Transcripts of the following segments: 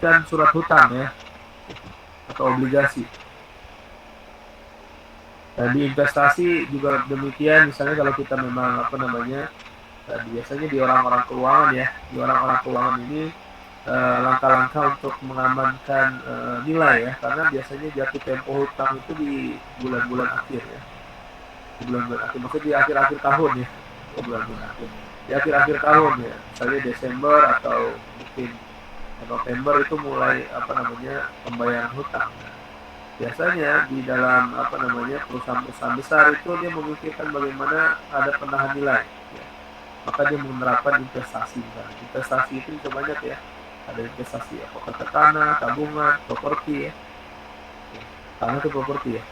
dan surat hutang ya, atau obligasi. Dan di investasi juga demikian, misalnya kalau kita memang biasanya di orang-orang keuangan ya, di orang-orang keuangan ini langkah-langkah untuk mengamankan nilai ya, karena biasanya jatuh tempo hutang itu di bulan-bulan akhir ya, di bulan-bulan akhir, maksudnya di akhir-akhir tahun ya, di bulan-bulan akhir, di akhir-akhir tahun ya, misalnya Desember atau mungkin November itu mulai pembayaran hutang. Biasanya di dalam perusahaan-perusahaan besar itu dia memikirkan bagaimana ada penahan nilai ya. Maka dia menerapkan investasi. Investasi itu bisa banyak ya, ada investasi apakah ke tanah, tabungan, properti ya, tanah itu properti ya,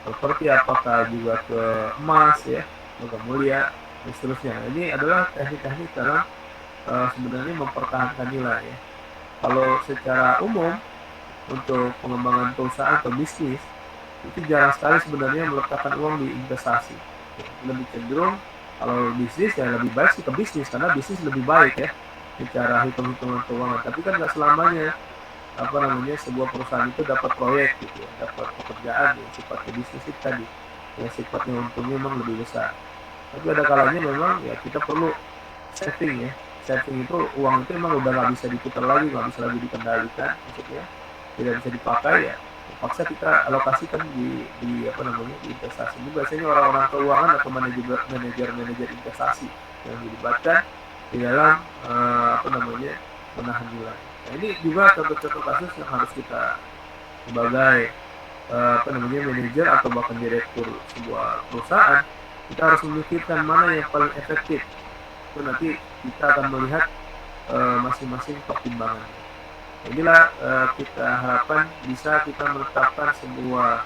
properti apakah juga ke emas ya, logam mulia dan seterusnya. Nah, ini adalah teknik-teknik dalam sebenarnya mempertahankan nilai ya. Kalau secara umum untuk pengembangan perusahaan atau bisnis itu jarang sekali sebenarnya meletakkan uang di investasi. Lebih cenderung kalau bisnis ya lebih baik sih ke bisnis, karena bisnis lebih baik ya secara hitung-hitungan keuangan. Tapi kan nggak selamanya sebuah perusahaan itu dapat proyek gitu ya, dapat pekerjaan yang sifatnya bisnis itu tadi, yang sifatnya untungnya memang lebih besar. Tapi ada kalanya memang ya kita perlu saving ya. Saving itu uang itu memang udah nggak bisa diputar lagi, nggak bisa lagi dikendalikan, maksudnya tidak bisa dipakai ya, terpaksa kita alokasikan di investasi. Ini biasanya orang-orang keuangan atau manajer investasi yang dilibatkan di dalam menahan nilai. Nah, ini juga contoh-contoh kasus yang harus kita sebagai manajer atau bahkan direktur sebuah perusahaan, kita harus memikirkan mana yang paling efektif. Itu nanti kita akan melihat masing-masing pertimbangan. Inilah kita harapkan bisa kita menetapkan sebuah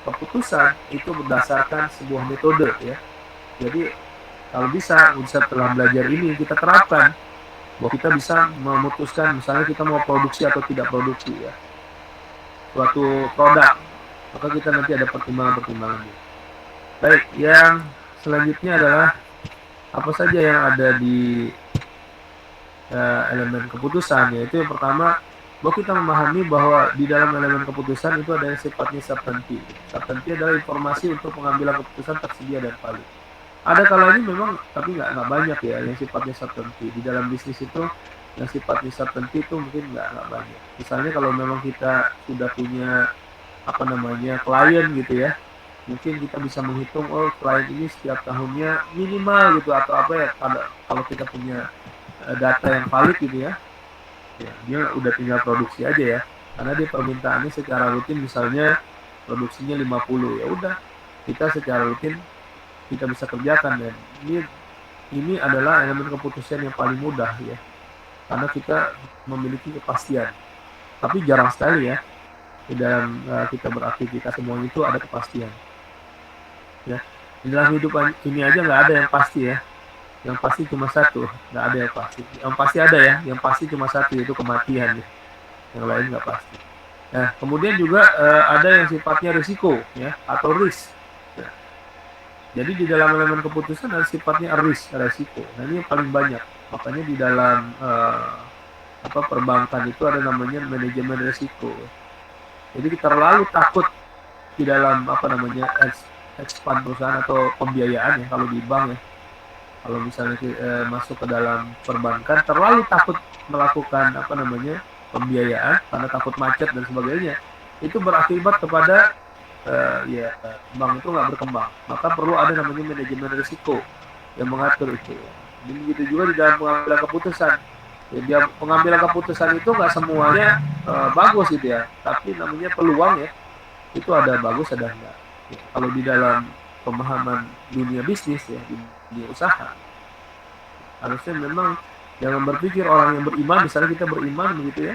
keputusan itu berdasarkan sebuah metode ya. Jadi kalau bisa setelah belajar ini kita terapkan bahwa kita bisa memutuskan misalnya kita mau produksi atau tidak produksi ya suatu produk, maka kita nanti ada pertimbangan-pertimbangannya. Baik, yang selanjutnya adalah apa saja yang ada di elemen keputusan, yaitu yang pertama bahwa kita memahami bahwa di dalam elemen keputusan itu ada yang sifatnya substantif. Substantif adalah informasi untuk pengambilan keputusan tersedia dan valid. Ada kalanya memang, tapi nggak banyak ya yang sifatnya substantif. Di dalam bisnis itu yang sifatnya substantif itu mungkin nggak banyak. Misalnya kalau memang kita sudah punya klien gitu ya, mungkin kita bisa menghitung klien ini setiap tahunnya minimal gitu atau kalau kita punya data yang valid gitu ya, dia udah tinggal produksi aja ya, karena dia permintaannya secara rutin misalnya produksinya 50, ya udah kita secara rutin kita bisa kerjakan. Dan ini adalah elemen keputusan yang paling mudah ya, karena kita memiliki kepastian. Tapi jarang sekali ya di dalam kita beraktivitas semuanya itu ada kepastian ya. Di dalam hidup ini aja nggak ada yang pasti ya, yang pasti cuma satu, nggak ada yang pasti. Yang pasti ada ya, yang pasti cuma satu, yaitu kematian ya. Yang lain nggak pasti. Nah, kemudian juga ada yang sifatnya risiko ya, atau risk ya. Jadi di dalam elemen keputusan ada sifatnya risk, resiko. Nah, ini yang paling banyak. Makanya di dalam perbankan itu ada namanya manajemen risiko. Jadi kita terlalu takut di dalam expand perusahaan atau pembiayaan ya, kalau di bank ya. Kalau misalnya masuk ke dalam perbankan terlalu takut melakukan pembiayaan karena takut macet dan sebagainya, itu berakibat kepada bank itu nggak berkembang. Maka perlu ada namanya manajemen risiko yang mengatur itu. Dan begitu juga di dalam pengambilan keputusan. Ya, pengambilan keputusan itu nggak semuanya bagus gitu ya, tapi namanya peluang ya, itu ada bagus ada enggak. Ya, kalau di dalam pemahaman dunia bisnis ya, di dunia usaha, harusnya memang jangan berpikir orang yang beriman, misalnya kita beriman begitu ya,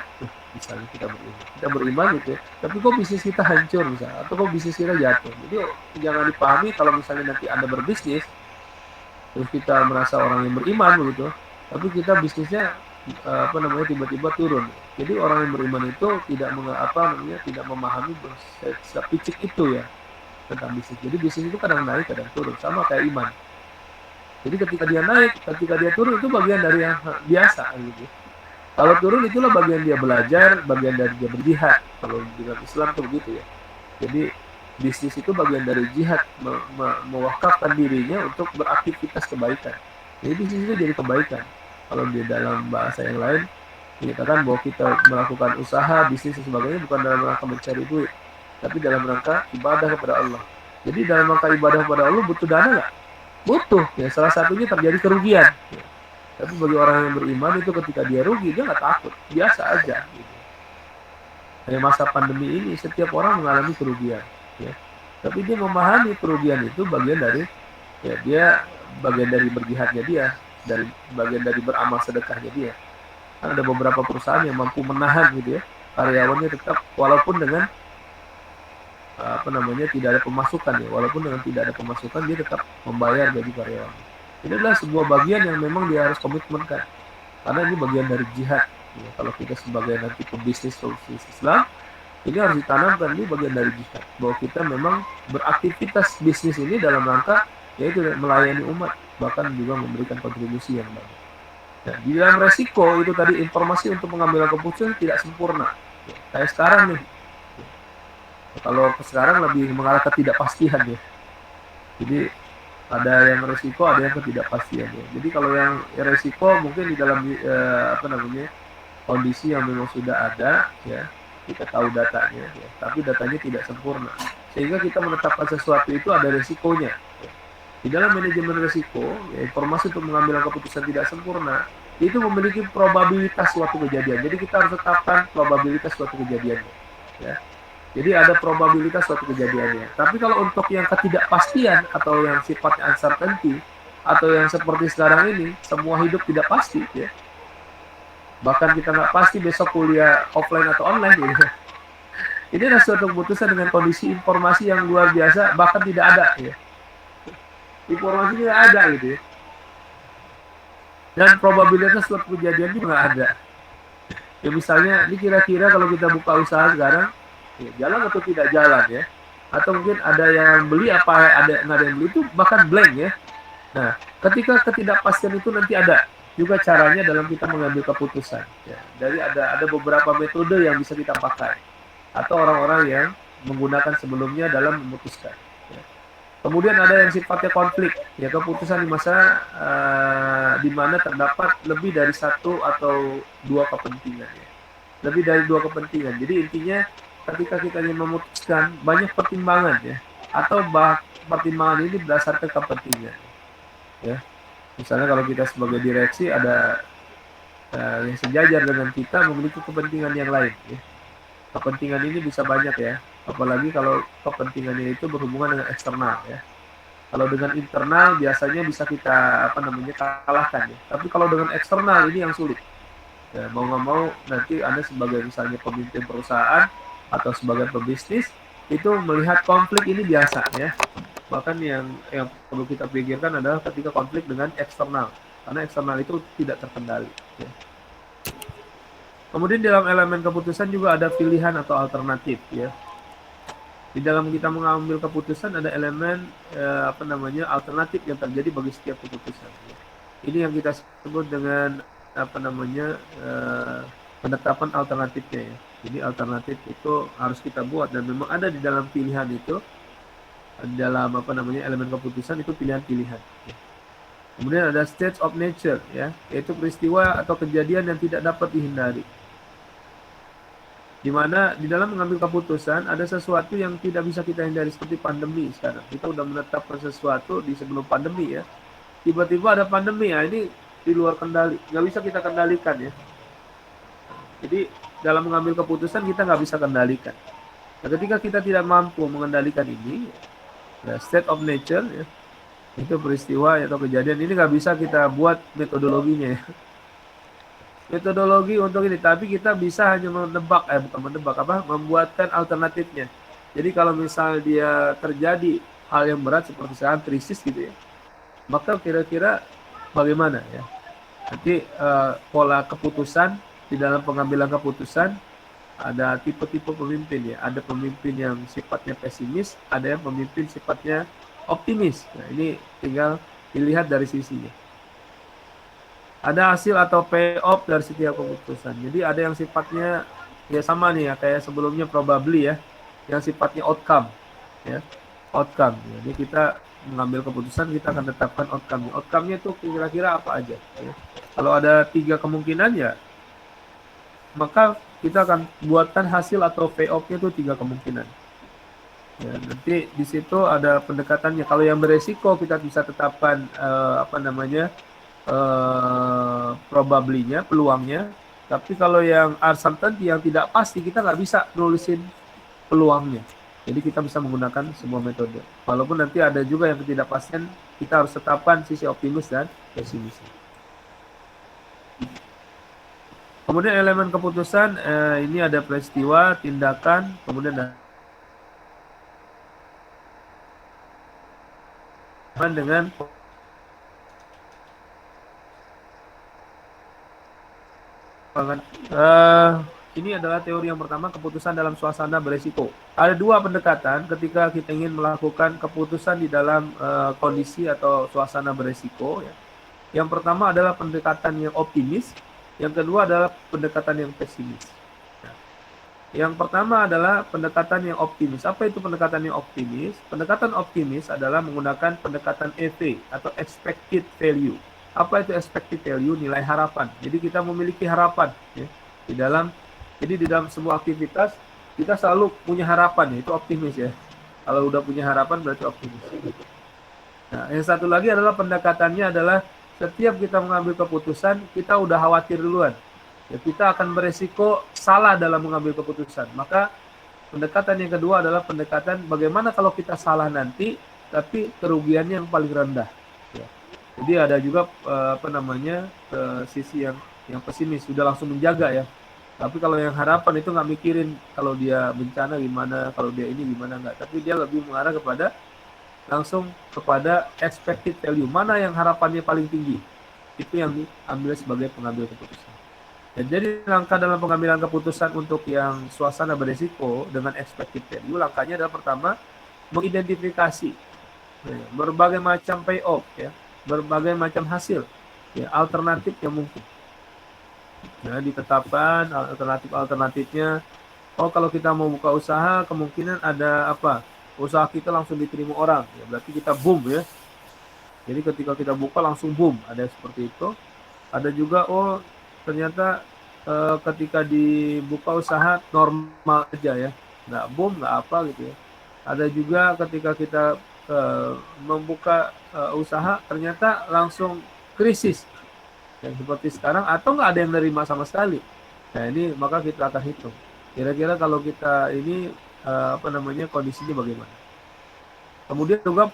misalnya kita beriman gitu ya, tapi kok bisnis kita hancur misalnya, atau kok bisnis kita jatuh. Jadi jangan dipahami kalau misalnya nanti Anda berbisnis terus kita merasa orang yang beriman begitu, tapi kita bisnisnya tiba-tiba turun. Jadi orang yang beriman itu tidak tidak memahami sepicik itu ya tentang bisnis. Jadi bisnis itu kadang naik kadang turun, sama kayak iman. Jadi ketika dia naik, ketika dia turun, itu bagian dari yang biasa gitu. Kalau turun itulah bagian dia belajar, bagian dari dia berjihad. Kalau dengan Islam tuh begitu ya. Jadi bisnis itu bagian dari jihad, mewakafkan dirinya untuk beraktivitas kebaikan. Jadi bisnis itu jadi kebaikan. Kalau di dalam bahasa yang lain dikatakan bahwa kita melakukan usaha, bisnis dan sebagainya bukan dalam rangka mencari duit, tapi dalam rangka ibadah kepada Allah. Jadi dalam rangka ibadah kepada Allah butuh dana nggak? Butuh. Ya salah satunya terjadi kerugian. Ya. Tapi bagi orang yang beriman itu ketika dia rugi dia nggak takut, biasa aja. Gitu. Dari masa pandemi ini setiap orang mengalami kerugian. Ya. Tapi dia memahami kerugian itu bagian dari ya dia bagian dari berjihadnya dia, dari bagian dari beramal sedekahnya dia. Ada beberapa perusahaan yang mampu menahan gitu ya karyawannya tetap walaupun dengan tidak ada pemasukan ya, walaupun dengan tidak ada pemasukan dia tetap membayar gaji karyawan. Ini adalah sebuah bagian yang memang dia harus komitmenkan karena ini bagian dari jihad ya. Kalau kita sebagai nanti pebisnis solusi Islam ini harus ditanamkan, ini bagian dari jihad bahwa kita memang beraktivitas bisnis ini dalam rangka yaitu melayani umat, bahkan juga memberikan kontribusi yang baik. Nah, di dalam resiko itu tadi informasi untuk mengambil keputusan tidak sempurna. Kayak sekarang nih. Kalau sekarang lebih mengarah ke ketidakpastian ya. Jadi ada yang resiko, ada yang ketidakpastian ya. Jadi kalau yang resiko mungkin di dalam kondisi yang memang sudah ada ya, kita tahu datanya ya, tapi datanya tidak sempurna. Sehingga kita menetapkan sesuatu itu ada resikonya. Ya. Di dalam manajemen risiko, ya, informasi untuk mengambil keputusan tidak sempurna, itu memiliki probabilitas suatu kejadian. Jadi kita harus tetapkan probabilitas suatu kejadian. Ya. Jadi ada probabilitas suatu kejadiannya. Tapi kalau untuk yang ketidakpastian atau yang sifatnya uncertainty atau yang seperti sekarang ini, semua hidup tidak pasti. Ya. Bahkan kita nggak pasti besok kuliah offline atau online. Gitu. Ini adalah suatu keputusan dengan kondisi informasi yang luar biasa, bahkan tidak ada. Ya. Informasinya ada gitu ya. Dan probabilitas suatu kejadian juga nggak ada. Ya misalnya, ini kira-kira kalau kita buka usaha sekarang, ya, jalan atau tidak jalan ya. Atau mungkin ada yang beli apa ada nggak ada yang beli itu bahkan blank ya. Nah, ketika ketidakpastian itu nanti ada juga caranya dalam kita mengambil keputusan. Ya. Dari ada beberapa metode yang bisa kita pakai atau orang-orang yang menggunakan sebelumnya dalam memutuskan. Kemudian ada yang sifatnya konflik, ya keputusan di masa di mana terdapat lebih dari satu atau dua kepentingan, ya. Lebih dari dua kepentingan. Jadi intinya ketika kita ingin memutuskan banyak pertimbangan, ya, atau pertimbangan ini berdasarkan kepentingan, ya. Misalnya kalau kita sebagai direksi ada yang sejajar dengan kita memiliki kepentingan yang lain, ya. Kepentingan ini bisa banyak ya, apalagi kalau kepentingannya itu berhubungan dengan eksternal ya. Kalau dengan internal biasanya bisa kita kalahkan ya. Tapi kalau dengan eksternal ini yang sulit. Ya, mau nggak mau nanti Anda sebagai misalnya pemimpin perusahaan atau sebagai pebisnis itu melihat konflik ini biasa ya. Bahkan yang perlu kita pikirkan adalah ketika konflik dengan eksternal, karena eksternal itu tidak terkendali. Ya. Kemudian dalam elemen keputusan juga ada pilihan atau alternatif ya. Di dalam kita mengambil keputusan ada elemen alternatif yang terjadi bagi setiap keputusan. Ya. Ini yang kita sebut dengan penetapan alternatifnya ya. Jadi alternatif itu harus kita buat dan memang ada di dalam pilihan itu, dalam elemen keputusan itu pilihan-pilihan. Ya. Kemudian ada state of nature ya, yaitu peristiwa atau kejadian yang tidak dapat dihindari. Di mana di dalam mengambil keputusan ada sesuatu yang tidak bisa kita hindari seperti pandemi sekarang. Kita udah menetapkan sesuatu di sebelum pandemi ya. Tiba-tiba ada pandemi ya, ini di luar kendali, nggak bisa kita kendalikan ya. Jadi dalam mengambil keputusan kita nggak bisa kendalikan. Nah, ketika kita tidak mampu mengendalikan ini, ya, state of nature ya, itu peristiwa atau kejadian ini nggak bisa kita buat metodologinya ya. Metodologi untuk ini, tapi kita bisa hanya membuatkan alternatifnya. Jadi kalau misal dia terjadi hal yang berat seperti sekarang krisis gitu ya, maka kira-kira bagaimana ya? Nanti pola keputusan di dalam pengambilan keputusan ada tipe-tipe pemimpin ya. Ada pemimpin yang sifatnya pesimis, ada yang pemimpin sifatnya optimis. Nah, ini tinggal dilihat dari sisinya. Ada hasil atau payoff dari setiap keputusan. Jadi ada yang sifatnya ya sama nih ya kayak sebelumnya probably ya, yang sifatnya outcome ya, outcome. Jadi kita mengambil keputusan kita akan tetapkan outcome-nya. Outcome-nya itu kira-kira apa aja ya. Kalau ada 3 kemungkinan ya maka kita akan buatkan hasil atau payoff-nya itu 3 kemungkinan. Ya, nanti di situ ada pendekatannya. Kalau yang beresiko kita bisa tetapkan apa namanya probably-nya, peluangnya. Tapi kalau yang uncertainty yang tidak pasti kita nggak bisa nulisin peluangnya. Jadi kita bisa menggunakan sebuah metode. Walaupun nanti ada juga yang ketidakpastian, kita harus tetapkan sisi optimis dan pesimis. Kemudian elemen keputusan ini ada peristiwa, tindakan, kemudian dengan ini adalah teori yang pertama, keputusan dalam suasana beresiko. Ada 2 pendekatan ketika kita ingin melakukan keputusan di dalam kondisi atau suasana beresiko. Ya. Yang pertama adalah pendekatan yang optimis, yang kedua adalah pendekatan yang pesimis. Yang pertama adalah pendekatan yang optimis. Apa itu pendekatan yang optimis? Pendekatan optimis adalah menggunakan pendekatan EV atau expected value. Apa itu expected value? Nilai harapan. Jadi kita memiliki harapan ya, di dalam semua aktivitas kita selalu punya harapan ya, itu optimis ya. Kalau udah punya harapan berarti optimis. Nah, yang satu lagi adalah pendekatannya adalah setiap kita mengambil keputusan kita udah khawatir duluan. Ya, kita akan beresiko salah dalam mengambil keputusan. Maka pendekatan yang kedua adalah pendekatan bagaimana kalau kita salah nanti, tapi kerugiannya yang paling rendah. Ya. Jadi ada juga sisi yang pesimis, sudah langsung menjaga ya. Tapi kalau yang harapan itu nggak mikirin kalau dia bencana gimana, kalau dia ini gimana nggak. Tapi dia lebih mengarah kepada langsung kepada expected value, mana yang harapannya paling tinggi. Itu yang diambil sebagai pengambil keputusan. Ya, jadi langkah dalam pengambilan keputusan untuk yang suasana beresiko dengan expected value, langkahnya adalah pertama mengidentifikasi berbagai macam payoff ya, berbagai macam hasil ya, alternatif yang mungkin. Nah, ditetapkan alternatifnya. Oh, kalau kita mau buka usaha kemungkinan ada apa? Usaha kita langsung diterima orang, ya berarti kita boom ya. Jadi ketika kita buka langsung boom, ada seperti itu. Ada juga oh ternyata ketika dibuka usaha normal aja ya, nggak boom nggak apa gitu ya. Ada juga ketika kita membuka usaha ternyata langsung krisis yang seperti sekarang atau nggak ada yang nerima sama sekali. Nah ini maka kita akan hitung kira-kira kalau kita ini kondisinya bagaimana. Kemudian juga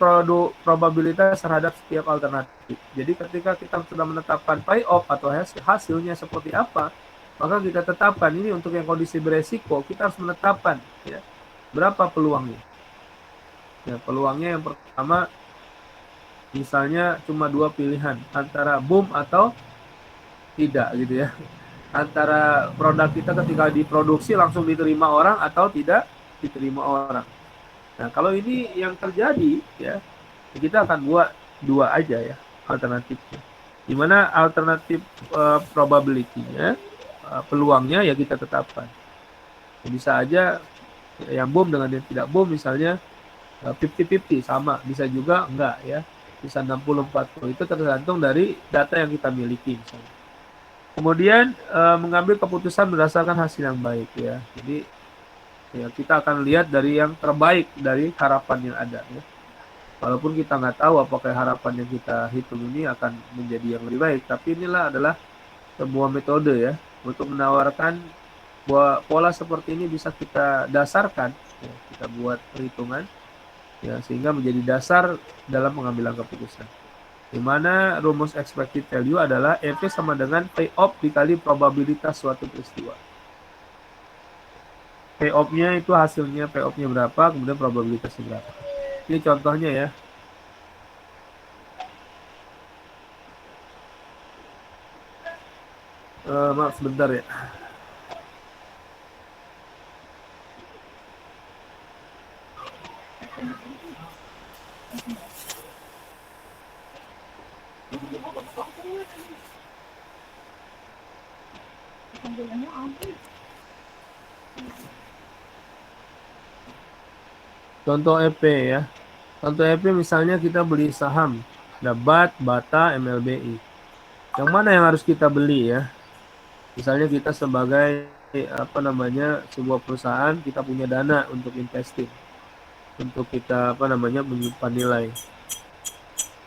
probabilitas terhadap setiap alternatif. Jadi ketika kita sudah menetapkan payoff atau hasilnya seperti apa, maka kita tetapkan ini untuk yang kondisi beresiko, kita harus menetapkan ya, berapa peluangnya. Ya, peluangnya yang pertama misalnya cuma 2 pilihan, antara boom atau tidak gitu ya. Antara produk kita ketika diproduksi langsung diterima orang atau tidak diterima orang. Nah, kalau ini yang terjadi ya, kita akan buat 2 aja ya alternatifnya. Di mana alternatif probability-nya, peluangnya ya kita tetapkan. Bisa aja yang boom dengan yang tidak boom misalnya 50-50 sama, bisa juga enggak ya. Bisa 60-40, itu tergantung dari data yang kita miliki misalnya. Kemudian mengambil keputusan berdasarkan hasil yang baik ya. Jadi ya kita akan lihat dari yang terbaik dari harapan yang ada ya. Walaupun kita nggak tahu apakah harapan yang kita hitung ini akan menjadi yang lebih baik, tapi inilah adalah sebuah metode ya untuk menawarkan bahwa pola seperti ini bisa kita dasarkan ya, kita buat perhitungan ya sehingga menjadi dasar dalam pengambilan keputusan. Di mana rumus expected value adalah EV sama dengan payoff dikali probabilitas suatu peristiwa. Payoff-nya itu hasilnya, payoff-nya berapa, kemudian probabilitasnya berapa. Ini contohnya ya. Maaf sebentar ya. Contoh EP ya. Contoh EP misalnya kita beli saham, ada BAT, BATA, MLBI. Yang mana yang harus kita beli ya? Misalnya kita sebagai sebuah perusahaan, kita punya dana untuk investing, untuk kita menyimpan nilai.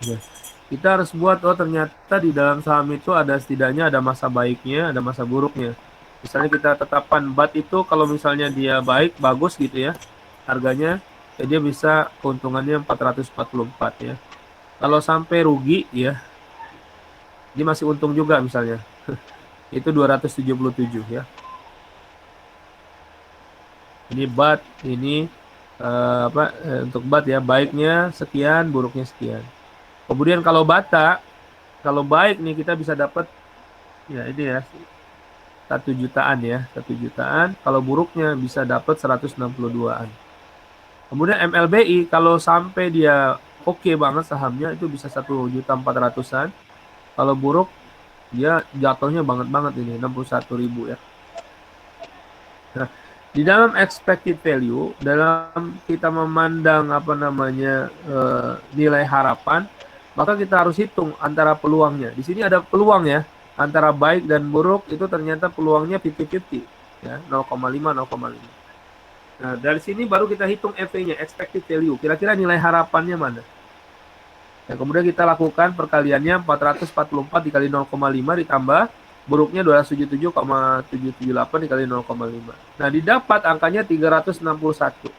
Ya. Kita harus buat, ternyata di dalam saham itu ada setidaknya ada masa baiknya, ada masa buruknya. Misalnya kita tetapkan BAT itu kalau misalnya dia baik, bagus gitu ya, harganya, ya dia bisa keuntungannya 444 ya. Kalau sampai rugi ya, dia masih untung juga misalnya. Itu 277 ya. Ini BAT, ini untuk BAT ya, baiknya sekian, buruknya sekian. Kemudian kalau BATA, kalau baik nih kita bisa dapat ya ini ya 1 jutaan ya, 1 jutaan. Kalau buruknya bisa dapat 162-an. Kemudian MLBI kalau sampai dia oke banget sahamnya itu bisa 1.400.000-an. Kalau buruk dia jatuhnya banget ini 61.000 ya. Nah, di dalam expected value, dalam kita memandang nilai harapan, maka kita harus hitung antara peluangnya. Di sini ada peluang ya, antara baik dan buruk itu ternyata peluangnya 50-50 ya, 0,5 0,5. Nah, dari sini baru kita hitung EV-nya, expected value. Kira-kira nilai harapannya mana? Nah, kemudian kita lakukan perkaliannya 444 dikali 0,5 ditambah buruknya 277,778 dikali 0,5. Nah, didapat angkanya 361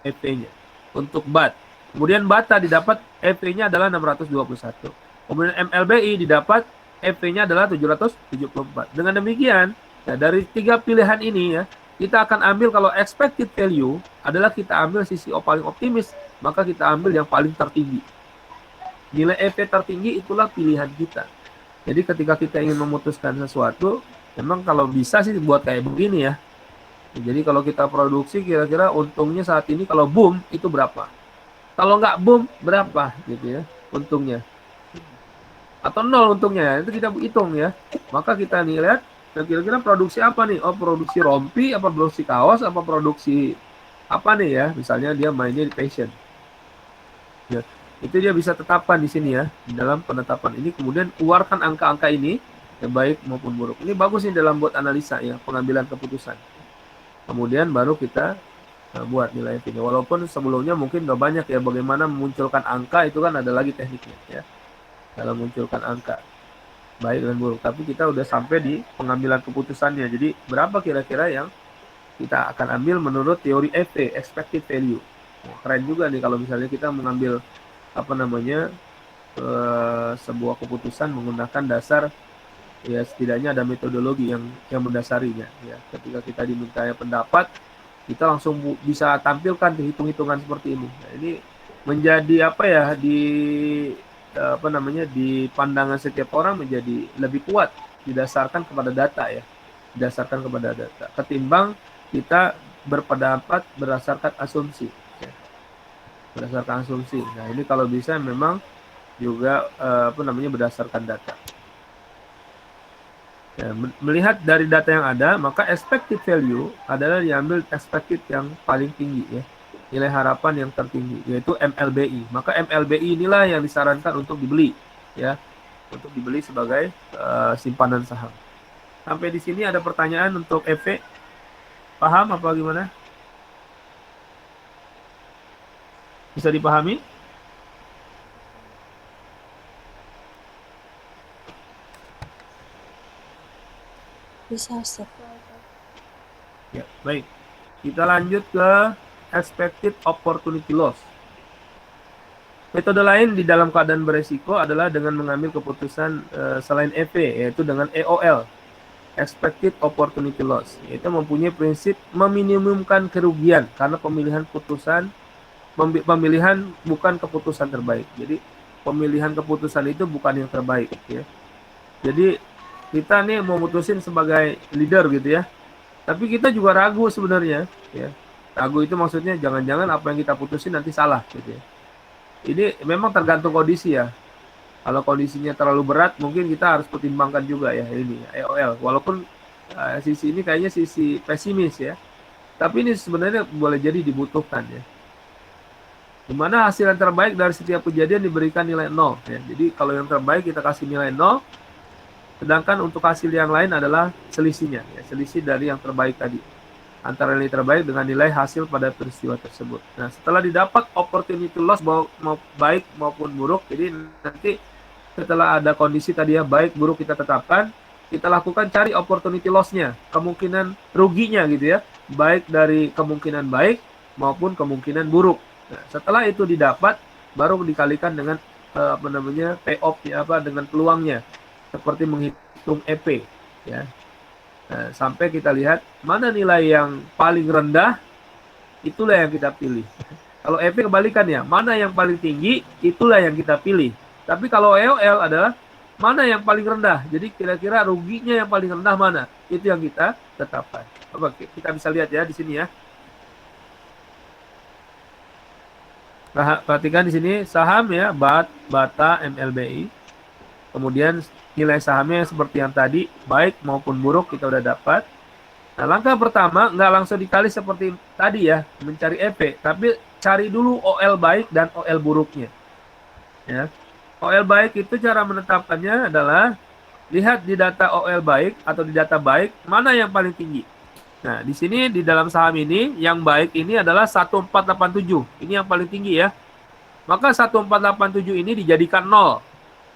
EV-nya untuk BAT. Kemudian BATA didapat EV-nya adalah 621. Kemudian MLBI didapat EV-nya adalah 774. Dengan demikian, ya, dari 3 pilihan ini ya, kita akan ambil kalau expected value adalah kita ambil sisi paling optimis, maka kita ambil yang paling tertinggi. Nilai EV tertinggi itulah pilihan kita. Jadi ketika kita ingin memutuskan sesuatu, memang kalau bisa sih buat kayak begini ya. Jadi kalau kita produksi kira-kira untungnya saat ini kalau boom itu berapa? Kalau nggak boom berapa gitu ya untungnya? Atau nol untungnya, itu kita hitung ya. Maka kita nih lihat kira-kira produksi apa nih? Oh, produksi rompi, apa produksi kaos, apa produksi apa nih ya? Misalnya dia mainnya di fashion. Ya, itu dia bisa tetapkan di sini ya, di dalam penetapan ini. Kemudian keluarkan angka-angka ini, ya baik maupun buruk. Ini bagus nih dalam buat analisa ya, pengambilan keputusan. Kemudian baru kita buat nilai ini. Walaupun sebelumnya mungkin udah banyak ya, bagaimana memunculkan angka itu kan ada lagi tekniknya ya, dalam munculkan angka baik dan buruk. Tapi kita udah sampai di pengambilan keputusannya. Jadi berapa kira-kira yang kita akan ambil menurut teori EV, expected value. Keren juga nih kalau misalnya kita mengambil sebuah keputusan menggunakan dasar ya, setidaknya ada metodologi yang mendasarinya ya. Ketika kita diminta pendapat, kita langsung bisa tampilkan hitung-hitungan seperti ini. Nah, ini menjadi di pandangan setiap orang menjadi lebih kuat didasarkan kepada data ya, didasarkan kepada data ketimbang kita berpendapat berdasarkan asumsi ya. Berdasarkan asumsi. Nah, ini kalau bisa memang juga berdasarkan data ya. Melihat dari data yang ada, maka expected value adalah diambil expected yang paling tinggi ya, nilai harapan yang tertinggi, yaitu MLBI. Maka MLBI inilah yang disarankan untuk dibeli ya, untuk dibeli sebagai simpanan saham. Sampai di sini ada pertanyaan untuk EV? Paham apa gimana? Bisa dipahami? Bisa, Ustaz. Ya, baik. Kita lanjut ke expected opportunity loss. Metode lain di dalam keadaan beresiko adalah dengan mengambil keputusan selain EV, yaitu dengan EOL, expected opportunity loss, yaitu mempunyai prinsip meminimumkan kerugian karena pemilihan bukan keputusan terbaik. Jadi pemilihan keputusan itu bukan yang terbaik ya. Jadi kita nih mau mutusin sebagai leader gitu ya, tapi kita juga ragu sebenarnya ya. Ragu itu maksudnya jangan-jangan apa yang kita putusin nanti salah gitu ya. Ini memang tergantung kondisi ya. Kalau kondisinya terlalu berat, mungkin kita harus pertimbangkan juga ya ini EOL. Walaupun sisi ini kayaknya sisi pesimis ya, tapi ini sebenarnya boleh jadi dibutuhkan ya. Dimana hasil yang terbaik dari setiap kejadian diberikan nilai 0 ya. Jadi kalau yang terbaik kita kasih nilai 0, sedangkan untuk hasil yang lain adalah selisihnya ya, selisih dari yang terbaik tadi. Antara nilai terbaik dengan nilai hasil pada peristiwa tersebut. Nah, setelah didapat opportunity loss mau baik maupun buruk, jadi nanti setelah ada kondisi tadi ya baik buruk kita tetapkan, kita lakukan cari opportunity loss-nya, kemungkinan ruginya gitu ya, baik dari kemungkinan baik maupun kemungkinan buruk. Nah, setelah itu didapat, baru dikalikan dengan apa namanya payoff ya, apa dengan peluangnya, seperti menghitung EP ya. Nah, sampai kita lihat mana nilai yang paling rendah, itulah yang kita pilih. Kalau EP kebalikannya, mana yang paling tinggi, itulah yang kita pilih. Tapi kalau EOL adalah mana yang paling rendah. Jadi kira-kira ruginya yang paling rendah mana? Itu yang kita tetapkan. Coba kita bisa lihat ya di sini ya. Nah, perhatikan di sini saham ya, Bata, MLBI. Kemudian nilai sahamnya seperti yang tadi, baik maupun buruk kita udah dapat. Nah, langkah pertama nggak langsung dikali seperti tadi ya, mencari EP, tapi cari dulu OL baik dan OL buruknya. Ya. OL baik itu cara menetapkannya adalah lihat di data OL baik atau di data baik mana yang paling tinggi. Nah, di sini di dalam saham ini yang baik ini adalah 1487. Ini yang paling tinggi ya. Maka 1487 ini dijadikan 0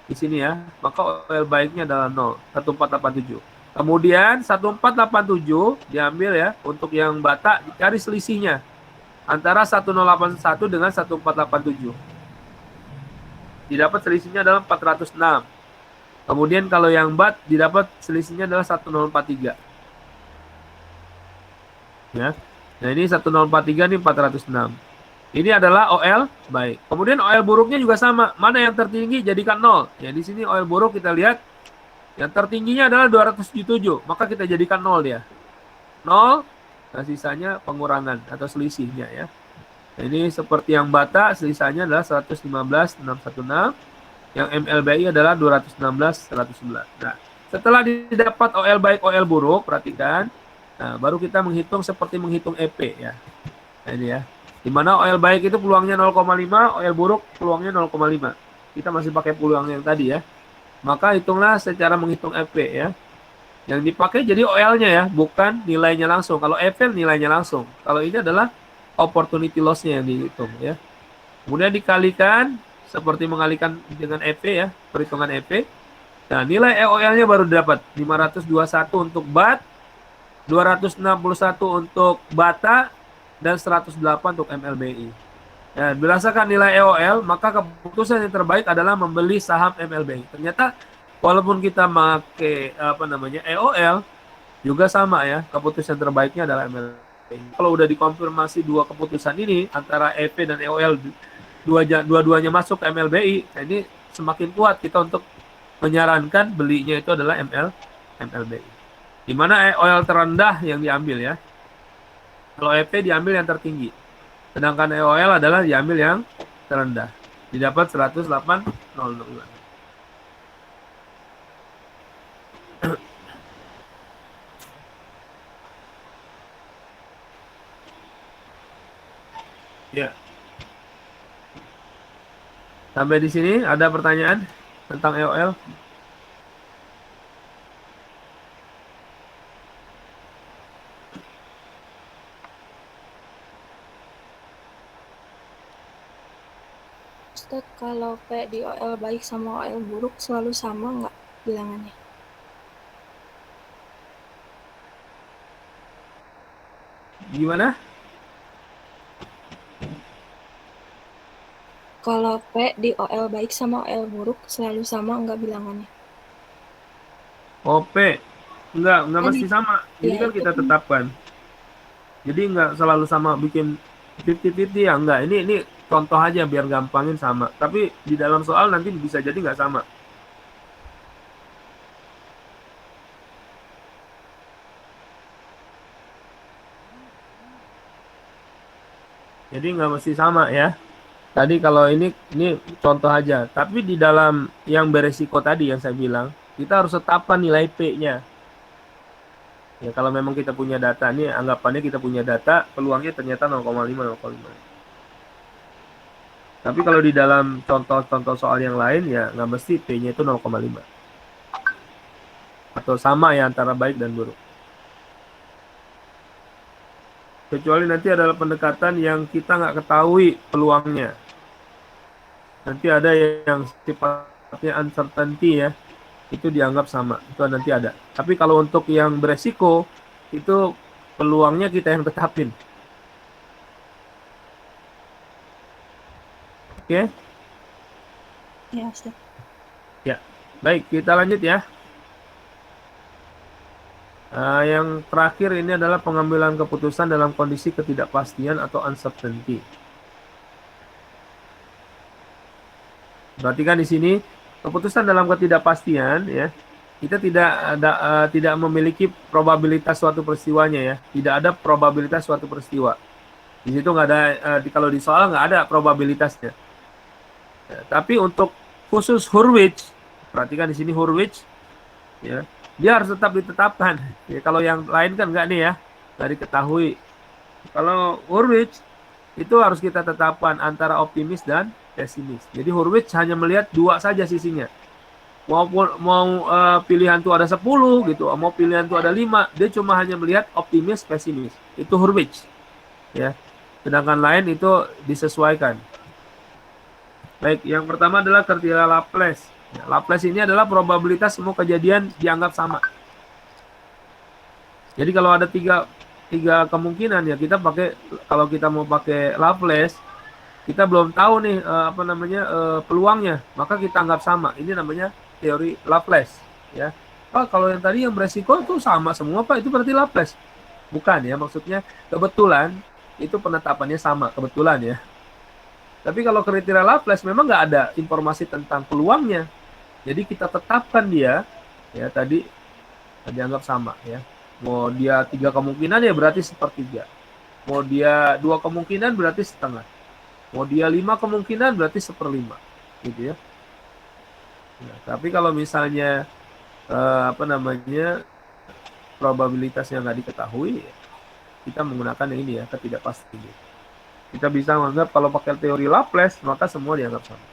di sini ya. Maka OL baiknya adalah 0, 1487. Kemudian 1487 diambil ya untuk yang Bata dicari selisihnya antara 1081 dengan 1487. Didapat selisihnya adalah 406. Kemudian kalau yang BAT didapat selisihnya adalah 1043. Ya. Nah, ini 1043 ini 406. Ini adalah OL baik. Kemudian OL buruknya juga sama. Mana yang tertinggi jadikan 0. Ya, di sini OL buruk kita lihat yang tertingginya adalah 277. Maka kita jadikan 0 dia. 0, nah sisanya pengurangan atau selisihnya ya. Nah, ini seperti yang Bata selisihnya adalah 115.616. Yang MLBI adalah 216.111. Nah, setelah didapat OL baik, OL buruk, perhatikan. Nah, baru kita menghitung seperti menghitung EP ya. Nah, ini ya. Di mana OL baik itu peluangnya 0,5, OL buruk peluangnya 0,5. Kita masih pakai peluang yang tadi ya. Maka hitunglah secara menghitung EP ya. Yang dipakai jadi OL-nya ya, bukan nilainya langsung. Kalau EV nilainya langsung. Kalau ini adalah opportunity loss-nya yang dihitung ya. Kemudian dikalikan seperti mengalikan dengan EP ya, perhitungan EP. Nah, nilai EOL-nya baru dapat 521 untuk BAT, 261 untuk Bata, dan 108 untuk MLBI. Ya, berdasarkan nilai EOL, maka keputusan yang terbaik adalah membeli saham MLBI. Ternyata walaupun kita pakai EOL juga sama ya, keputusan terbaiknya adalah MLBI. Kalau udah dikonfirmasi dua keputusan ini antara EP dan EOL, dua-duanya masuk ke MLBI, nah ini semakin kuat kita untuk menyarankan belinya itu adalah MLBI. Di mana EOL terendah yang diambil ya. Kalau EP diambil yang tertinggi. Sedangkan EOL adalah diambil yang terendah. Didapat 108.0. Ya. Sampai di sini ada pertanyaan tentang EOL? Ustadz, kalau P di OL baik sama OL buruk selalu sama nggak bilangannya? Gimana? Kalau P di OL baik sama OL buruk selalu sama nggak bilangannya? OP enggak Kan mesti sama. Ini ya kan itu kita kan tetapkan. Jadi enggak selalu sama bikin 50-50 ya enggak. Ini contoh aja biar gampangin sama. Tapi di dalam soal nanti bisa jadi enggak sama. Jadi nggak mesti sama ya. Tadi kalau ini contoh aja, tapi di dalam yang beresiko tadi yang saya bilang, kita harus tetapkan nilai P-nya. Ya kalau memang kita punya data, ini anggapannya kita punya data, peluangnya ternyata 0,5, 0,5. Tapi kalau di dalam contoh-contoh soal yang lain ya nggak mesti P-nya itu 0,5. Atau sama ya antara baik dan buruk. Kecuali nanti adalah pendekatan yang kita nggak ketahui peluangnya. Nanti ada yang sifatnya uncertainty ya, itu dianggap sama, itu nanti ada. Tapi kalau untuk yang beresiko, itu peluangnya kita yang tetapin. Oke? Ya, siap. Ya, baik, kita lanjut ya. Yang terakhir ini adalah pengambilan keputusan dalam kondisi ketidakpastian atau uncertainty. Berarti kan di sini keputusan dalam ketidakpastian ya, kita tidak memiliki probabilitas suatu peristiwanya ya, tidak ada probabilitas suatu peristiwa. Di situ nggak ada, kalau di soal nggak ada probabilitasnya. Ya, tapi untuk khusus Hurwitz, perhatikan di sini Hurwitz, ya, dia harus tetap ditetapkan. Ya, kalau yang lain kan nggak nih ya, nggak diketahui. Kalau Hurwitz itu harus kita tetapkan antara optimis dan pesimis. Jadi Hurwitz hanya melihat dua saja sisinya. Mau pilihan tuh ada 10 gitu, mau pilihan tuh ada 5, dia cuma hanya melihat optimis, pesimis. Itu Hurwitz. Ya. Sedangkan lain itu disesuaikan. Baik, yang pertama adalah kriteria Laplace. Ya, Laplace ini adalah probabilitas semua kejadian dianggap sama. Jadi kalau ada tiga kemungkinan ya kita pakai, kalau kita mau pakai Laplace, kita belum tahu nih peluangnya, maka kita anggap sama. Ini namanya teori Laplace. Ya, Pak, kalau yang tadi yang beresiko itu sama semua Pak, itu berarti Laplace. Bukan ya, maksudnya kebetulan itu penetapannya sama, kebetulan ya. Tapi kalau kriteria Laplace memang nggak ada informasi tentang peluangnya. Jadi kita tetapkan dia, ya tadi dianggap sama ya. Mau dia 3 kemungkinan ya berarti sepertiga. Mau dia 2 kemungkinan berarti setengah. Mau dia 5 kemungkinan berarti 1/5. Gitu ya. Nah, tapi kalau misalnya probabilitasnya nggak diketahui, kita menggunakan yang ini ya, ketidakpastian. Kita bisa menganggap kalau pakai teori Laplace, maka semua dianggap sama.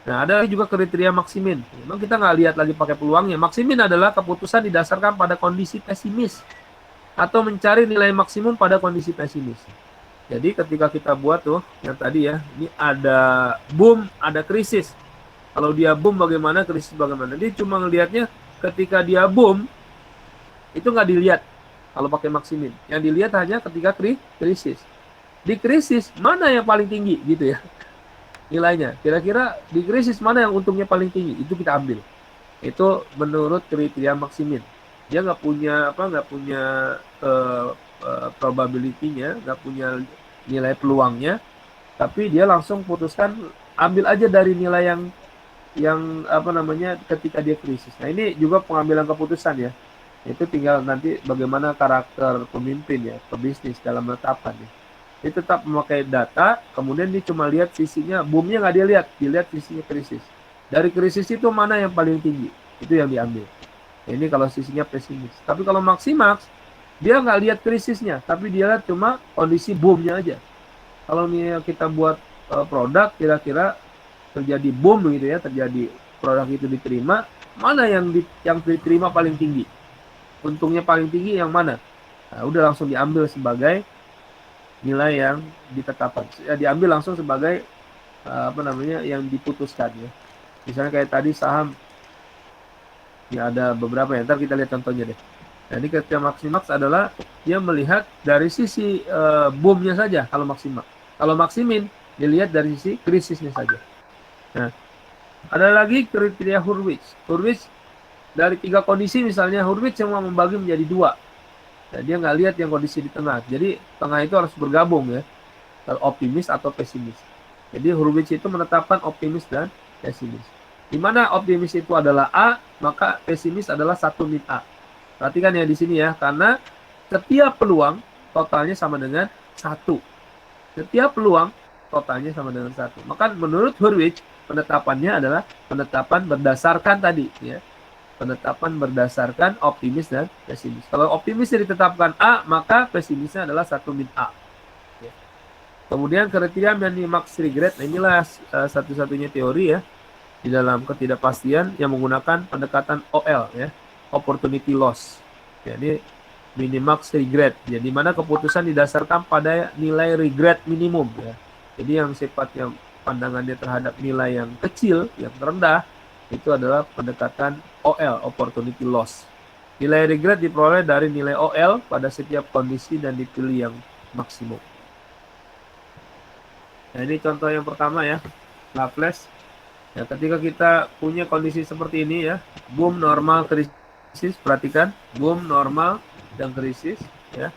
Nah, ada juga kriteria maksimin. Memang kita nggak lihat lagi pakai peluangnya. Maksimin adalah keputusan didasarkan pada kondisi pesimis atau mencari nilai maksimum pada kondisi pesimis. Jadi ketika kita buat tuh, yang tadi ya, ini ada boom, ada krisis. Kalau dia boom bagaimana, krisis bagaimana. Dia cuma ngelihatnya ketika dia boom, itu nggak dilihat kalau pakai maksimin. Yang dilihat hanya ketika krisis. Di krisis mana yang paling tinggi gitu ya nilainya, kira-kira di krisis mana yang untungnya paling tinggi, itu kita ambil. Itu menurut kriteria maksimin. Dia nggak punya probability-nya, nggak punya nilai peluangnya, tapi dia langsung putuskan ambil aja dari nilai yang ketika dia krisis. Nah, ini juga pengambilan keputusan ya. Itu tinggal nanti bagaimana karakter pemimpin ya, pebisnis dalam menetapkan ya. Dia tetap memakai data, kemudian dia cuma lihat sisinya, boomnya nggak dilihat sisinya krisis. Dari krisis itu mana yang paling tinggi, itu yang diambil. Nah, ini kalau sisinya pesimis. Tapi kalau maksimax, dia nggak lihat krisisnya, tapi dia lihat cuma kondisi boomnya aja. Kalau nih kita buat produk, kira-kira terjadi boom gitu ya, terjadi produk itu diterima, mana yang diterima paling tinggi, untungnya paling tinggi yang mana? Nah, udah langsung diambil sebagai nilai yang ditetapkan, ya, diambil langsung sebagai yang diputuskan ya. Misalnya kayak tadi saham, ya ada beberapa ya, ntar kita lihat contohnya deh. Nah, ini ketika maksimax adalah dia melihat dari sisi boomnya saja kalau maksimal. Kalau maksimin dilihat dari sisi krisisnya saja. Nah, ada lagi kriteria Hurwitz. Hurwitz dari 3 kondisi misalnya, Hurwitz cuma membagi menjadi 2. Nah, dia nggak lihat yang kondisi di tengah. Jadi tengah itu harus bergabung ya, optimis atau pesimis. Jadi Hurwitz itu menetapkan optimis dan pesimis. Di mana optimis itu adalah A, maka pesimis adalah 1 min A. Perhatikan ya di sini ya, karena setiap peluang totalnya sama dengan 1. Setiap peluang totalnya sama dengan 1. Maka menurut Hurwitz, penetapannya adalah penetapan berdasarkan tadi, ya. Penetapan berdasarkan optimis dan pesimis. Kalau optimisnya ditetapkan A, maka pesimisnya adalah 1 min A. Ya. Kemudian kriteria minimax regret, nah inilah satu-satunya teori ya di dalam ketidakpastian yang menggunakan pendekatan OL ya, opportunity loss. Jadi minimax regret, jadi mana keputusan didasarkan pada nilai regret minimum ya. Jadi yang sifatnya pandangannya terhadap nilai yang kecil, yang rendah, itu adalah pendekatan OL, opportunity loss. Nilai regret diperoleh dari nilai OL pada setiap kondisi dan dipilih yang maksimum. Nah, ini contoh yang pertama ya, Laplace. Ya, ketika kita punya kondisi seperti ini ya, boom, normal, krisis, perhatikan, boom, normal, dan krisis ya.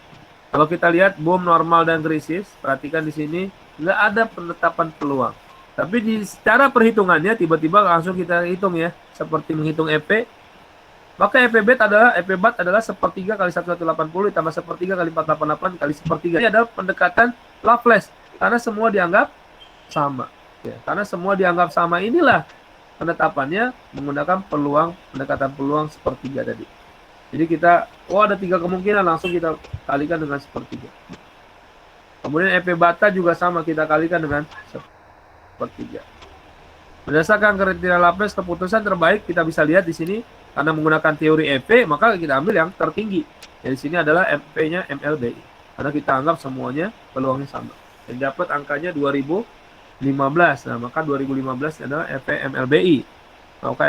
Kalau kita lihat boom, normal, dan krisis, perhatikan di sini nggak ada penetapan peluang. Tapi di secara perhitungannya tiba-tiba langsung kita hitung ya, seperti menghitung EP. Maka EP bat adalah sepertiga kali 1180 ditambah sepertiga kali 488 kali sepertiga. Ini adalah pendekatan Laplace karena semua dianggap sama. Ya, karena semua dianggap sama, inilah penetapannya menggunakan pendekatan peluang sepertiga tadi. Jadi kita, ada 3 kemungkinan, langsung kita kalikan dengan sepertiga. Kemudian EP bata juga sama, kita kalikan dengan sepertiga. Berdasarkan kriteria Laplace, keputusan terbaik kita bisa lihat di sini karena menggunakan teori EP, maka kita ambil yang tertinggi. Jadi di sini adalah EP-nya MLBI. Karena kita anggap semuanya peluangnya sama. Dan dapat angkanya 2015. Nah, maka 2015 adalah EP MLBI. Maka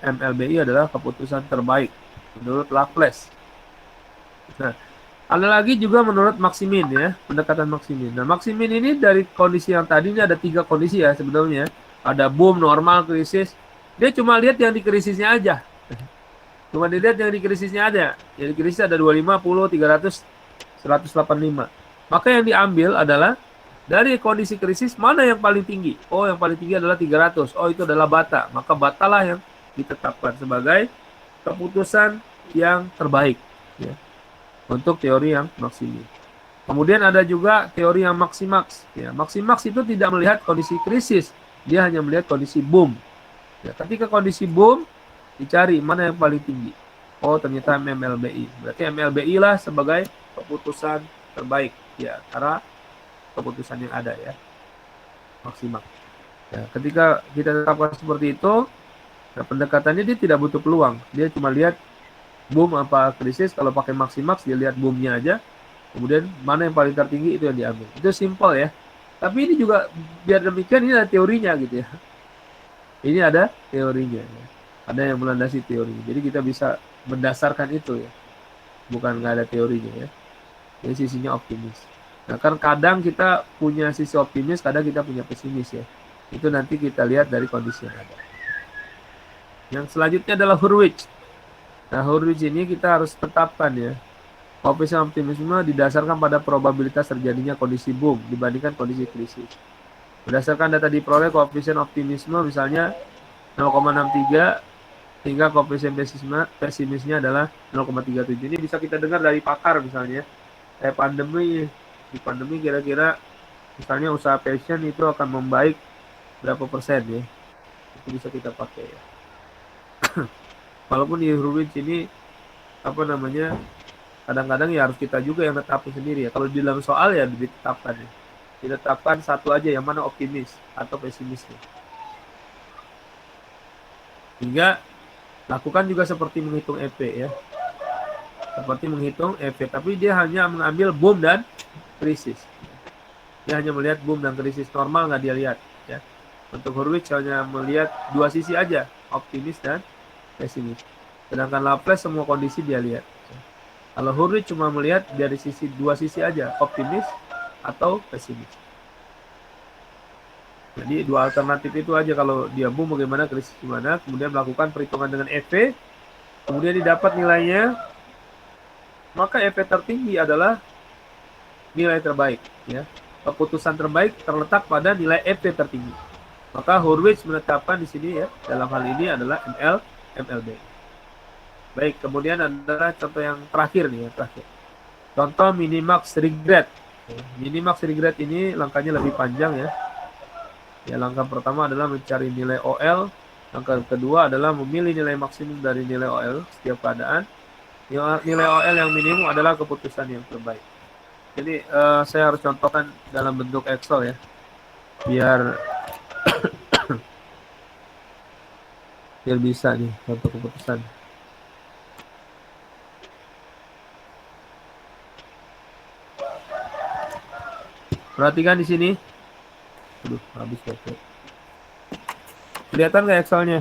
MLBI adalah keputusan terbaik menurut Laplace. Nah, ada lagi juga menurut Maximin ya, pendekatan Maximin. Nah, Maximin ini dari kondisi yang tadinya ada 3 kondisi ya sebenarnya. Ada boom, normal, krisis. Dia cuma lihat yang di krisisnya aja. Cuma dilihat yang di krisisnya ada. Yang di krisis ada 250, 300, 185. Maka yang diambil adalah dari kondisi krisis mana yang paling tinggi? Oh, yang paling tinggi adalah 300. Oh, itu adalah bata. Maka batalah yang ditetapkan sebagai keputusan yang terbaik ya, untuk teori yang maksimal. Kemudian ada juga teori yang maksimax ya. Maksimax itu tidak melihat kondisi krisis, dia hanya melihat kondisi boom ya. Ketika kondisi boom dicari mana yang paling tinggi. Oh, ternyata MLBI. Berarti MLBI lah sebagai keputusan terbaik ya, karena keputusan yang ada ya, maksimal ya. Ketika kita tetapkan seperti itu, nah, pendekatannya dia tidak butuh peluang, dia cuma lihat boom apa krisis. Kalau pakai maksimax dia lihat boomnya aja, kemudian mana yang paling tertinggi itu yang diambil. Itu simple ya. Tapi ini juga biar demikian ini ada teorinya gitu ya. Ini ada teorinya ya. Ada yang melandasi teorinya. Jadi kita bisa mendasarkan itu ya. Bukan nggak ada teorinya ya. Jadi sisinya optimis. Nah, kan kadang kita punya sisi optimis, kadang kita punya pesimis ya. Itu nanti kita lihat dari kondisi yang ada. Yang selanjutnya adalah Hurwitz. Nah, Hurwitz ini kita harus tetapkan ya. Koefisien optimisme didasarkan pada probabilitas terjadinya kondisi boom dibandingkan kondisi krisis. Berdasarkan data diperoleh, koefisien optimisme misalnya 0,63 hingga koefisien pesimisnya adalah 0,37. Ini bisa kita dengar dari pakar misalnya. Pandemi, di pandemi kira-kira misalnya usaha fashion itu akan membaik berapa persen ya. Itu bisa kita pakai ya. Walaupun di Hurwitz ini kadang-kadang ya harus kita juga yang tetapin sendiri ya. Kalau di dalam soal ya ditetapkan ya. Ditetapkan satu aja yang mana optimis atau pesimisnya. Hingga lakukan juga seperti menghitung EP ya. Seperti menghitung EP, tapi dia hanya mengambil boom dan krisis. Dia hanya melihat boom dan krisis, normal nggak dia lihat ya. Untuk Hurwitz hanya melihat 2 sisi aja, optimis dan pesimis. Sedangkan Laplace semua kondisi dia lihat. Kalau Hurwitz cuma melihat dari 2 sisi aja, optimis atau pesimis. Jadi 2 alternatif itu aja, kalau dia boom bagaimana, krisis gimana, kemudian melakukan perhitungan dengan EP, kemudian didapat nilainya, maka EP tertinggi adalah nilai terbaik ya. Keputusan terbaik terletak pada nilai EP tertinggi. Maka Hurwitz menetapkan di sini ya, dalam hal ini adalah MLB. Baik, kemudian adalah contoh yang terakhir nih ya, terakhir. Contoh minimax regret. Minimax regret ini langkahnya lebih panjang ya. Ya, langkah pertama adalah mencari nilai OL. Langkah kedua adalah memilih nilai maksimum dari nilai OL setiap keadaan. Nilai OL yang minimum adalah keputusan yang terbaik. Jadi saya harus contohkan dalam bentuk Excel ya, biar bisa nih contoh keputusan. Perhatikan di sini. Aduh, habis waktu. Kelihatan nggak Excelnya?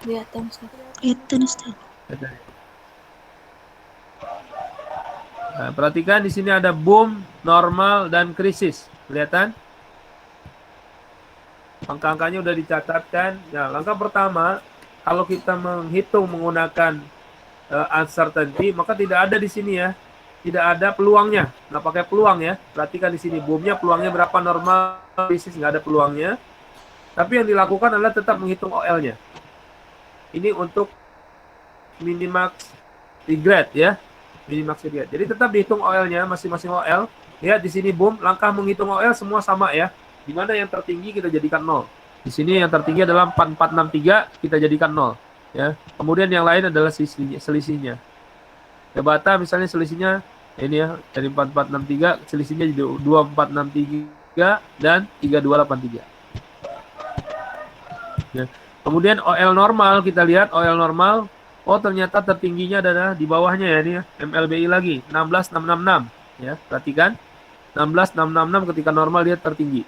Kelihatan, Ustaz. Kelihatan, Ustaz. Nah, perhatikan di sini ada boom, normal, dan krisis. Kelihatan? Angka-angkanya udah dicatatkan. Ya, langkah pertama, kalau kita menghitung menggunakan uncertainty, maka tidak ada di sini ya. Tidak ada peluangnya. Nggak pakai peluang ya. Perhatikan di sini boomnya peluangnya berapa, normal, krisis nggak ada peluangnya. Tapi yang dilakukan adalah tetap menghitung OL-nya. Ini untuk minimax regret ya. Minimax regret. Jadi tetap dihitung OL-nya masing-masing OL. Lihat di sini boom, langkah menghitung OL semua sama ya. Di mana yang tertinggi kita jadikan 0. Di sini yang tertinggi adalah 4463, kita jadikan 0 ya. Kemudian yang lain adalah selisihnya. Ya, Bata misalnya selisihnya ini ya, dari 4463 selisihnya jadi 2463 dan 3283. Ya. Kemudian OL normal, kita lihat OL normal. Oh, ternyata tertingginya adalah di bawahnya ya, ini ya, MLBI lagi 16666 ya. Perhatikan 16666 ketika normal dia tertinggi.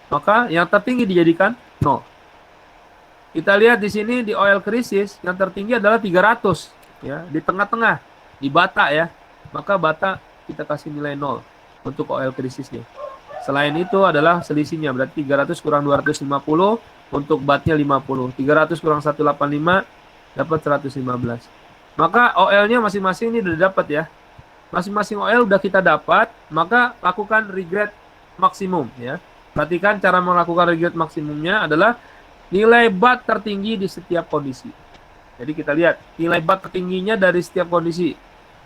Maka yang tertinggi dijadikan 0. Kita lihat di sini di oil krisis yang tertinggi adalah 300 ya, di tengah-tengah, di bata ya. Maka bata kita kasih nilai 0 untuk oil krisisnya. Selain itu adalah selisihnya, berarti 300 kurang 250 untuk batnya 50. 300 kurang 185 dapat 115. Maka OL-nya masing-masing ini udah dapat ya. Masing-masing OL udah kita dapat, maka lakukan regret maksimum ya. Perhatikan cara melakukan regret maksimumnya adalah nilai BAT tertinggi di setiap kondisi. Jadi kita lihat nilai BAT tertingginya dari setiap kondisi.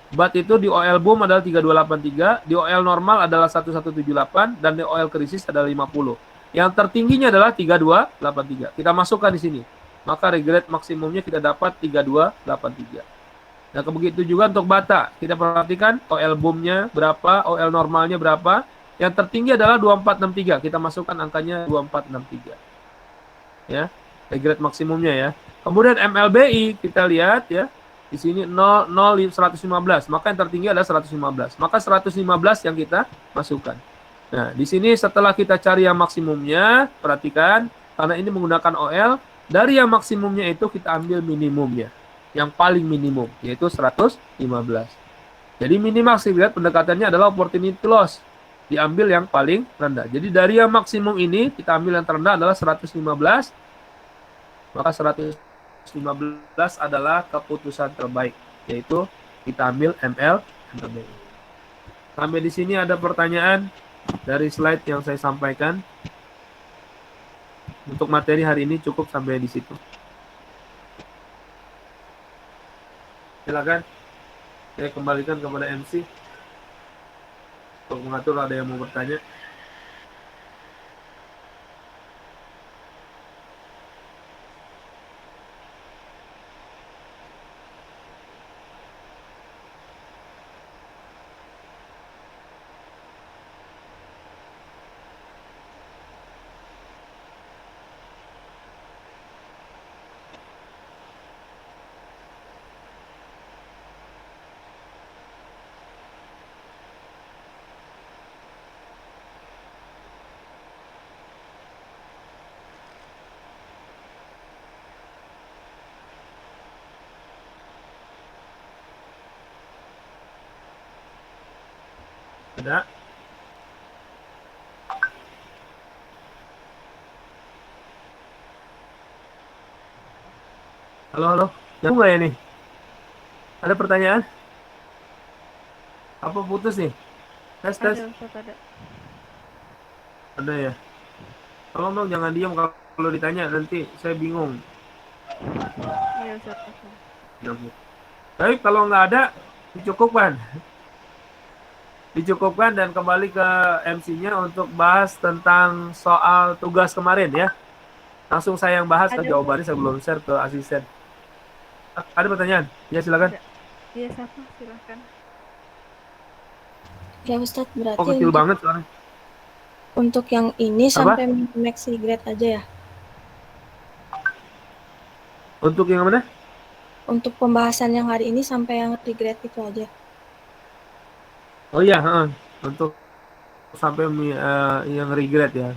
BAT itu di OL boom adalah 3283, di OL normal adalah 1178, dan di OL krisis adalah 50. Yang tertingginya adalah 3283. Kita masukkan di sini. Maka regret maksimumnya kita dapat 3283. Nah, begitu juga untuk bata. Kita perhatikan OL boomnya berapa, OL normalnya berapa. Yang tertinggi adalah 2463. Kita masukkan angkanya 2463. Ya, regret maksimumnya ya. Kemudian MLBI kita lihat ya. Di sini 0, 0, 115. Maka yang tertinggi adalah 115. Maka 115 yang kita masukkan. Nah, di sini setelah kita cari yang maksimumnya, perhatikan, karena ini menggunakan OL, dari yang maksimumnya itu kita ambil minimumnya. Yang paling minimum, yaitu 115. Jadi minimax, lihat pendekatannya adalah opportunity loss. Diambil yang paling rendah. Jadi dari yang maksimum ini, kita ambil yang terendah adalah 115. Maka 115 adalah keputusan terbaik, yaitu kita ambil MLBI. Sampai di sini ada pertanyaan dari slide yang saya sampaikan. Untuk materi hari ini cukup sampai di situ. Silakan saya kembalikan kepada MC untuk mengatur ada yang mau bertanya. Ada? Halo, halo. Nyambung nggak ya nih? Ada pertanyaan? Apa putus nih? Tes, tes. Ada. Ada ya? Tolong dong jangan diam kalau ditanya, nanti saya bingung. Iya, Ustaz. Tapi kalau nggak ada, dicukupkan. dicukupkan dan kembali ke MC-nya untuk bahas tentang soal tugas kemarin ya. Langsung saya yang bahas Ada jawabannya sebelum share ke asisten. Ada pertanyaan? Ya silakan. ada. Iya, Safa, silahkan. Ya Ustadz, Oh berarti kecil banget soalnya. untuk yang ini Apa? sampai max regret aja ya? Untuk yang mana? Untuk pembahasan yang hari ini sampai yang regret itu aja. Oh iya, untuk sampai yang regret ya.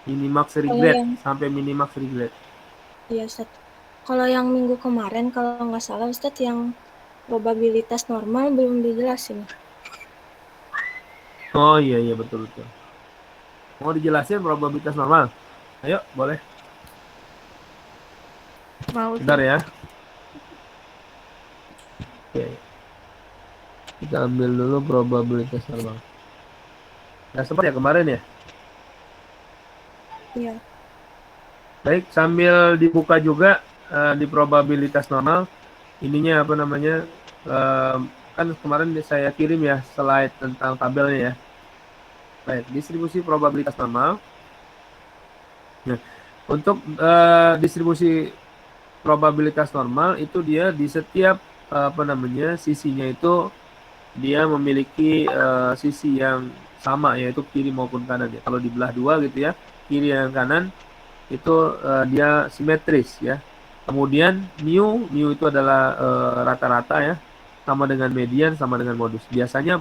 Minimax Kalau regret yang sampai minimax regret. Iya Ustadz. Kalau yang minggu kemarin kalau nggak salah Ustadz yang probabilitas normal belum dijelasin. Oh iya iya betul betul. Mau dijelasin probabilitas normal? Ayo, boleh. Mau Bentar sih. ya. Oke. Kita ambil dulu probabilitas normal. Nah, sempat ya kemarin ya. Iya. Baik, sambil dibuka juga di probabilitas normal. Ininya apa namanya? Kan kemarin saya kirim ya slide tentang tabelnya ya. Baik, distribusi probabilitas normal. Nah, untuk distribusi probabilitas normal itu dia di setiap apa namanya sisinya itu dia memiliki sisi yang sama yaitu kiri maupun kanan ya. Kalau dibelah dua gitu ya, kiri dan kanan itu dia simetris ya. Kemudian mu itu adalah rata-rata ya, sama dengan median sama dengan modus. Biasanya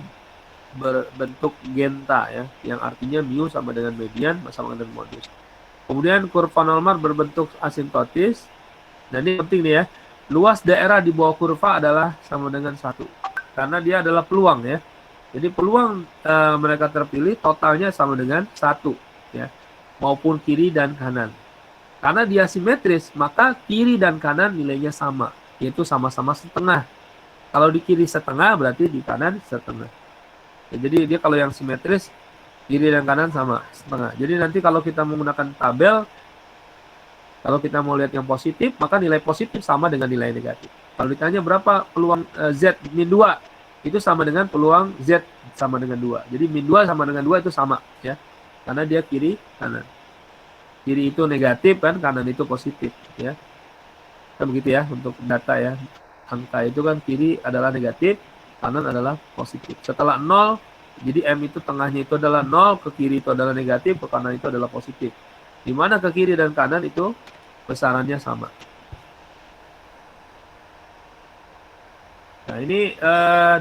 berbentuk genta ya, yang artinya mu sama dengan median sama dengan modus. Kemudian kurva normal berbentuk asimptotis. Nah ini penting nih ya. Luas daerah di bawah kurva adalah sama dengan 1. Karena dia adalah peluang ya. Jadi peluang mereka terpilih totalnya sama dengan 1 ya. Maupun kiri dan kanan. Karena dia simetris, maka kiri dan kanan nilainya sama, yaitu sama-sama setengah. Kalau di kiri setengah berarti di kanan setengah. Ya, jadi dia kalau yang simetris kiri dan kanan sama setengah. Jadi nanti kalau kita menggunakan tabel, kalau kita mau lihat yang positif, maka nilai positif sama dengan nilai negatif. Kalau ditanya berapa peluang Z min 2, itu sama dengan peluang Z sama dengan 2. Jadi min 2 sama dengan 2 itu sama ya. Karena dia kiri kanan. Kiri itu negatif kan, kanan itu positif ya. Kan begitu ya untuk data ya. Angka itu kan kiri adalah negatif, kanan adalah positif. Setelah 0, jadi M itu tengahnya itu adalah 0, ke kiri itu adalah negatif, ke kanan itu adalah positif. Di mana ke kiri dan kanan itu besarannya sama. Nah, ini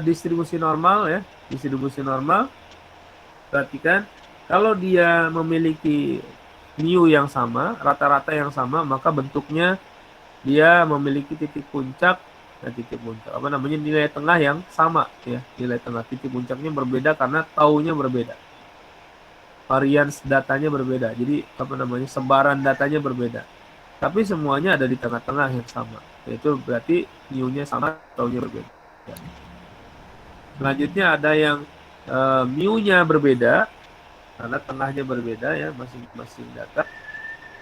distribusi normal ya. Distribusi normal. Perhatikan, kalau dia memiliki mu yang sama, rata-rata yang sama, maka bentuknya dia memiliki titik puncak, apa namanya, nilai tengah yang sama ya. Nilai tengah, titik puncaknya berbeda karena taunya berbeda. Varians datanya berbeda. Jadi apa namanya, sebaran datanya berbeda. Tapi semuanya ada di tengah-tengah yang sama. Yaitu berarti mu-nya sama, taunya berbeda. Selanjutnya ada yang mu-nya berbeda karena tengahnya berbeda ya, masing-masing data.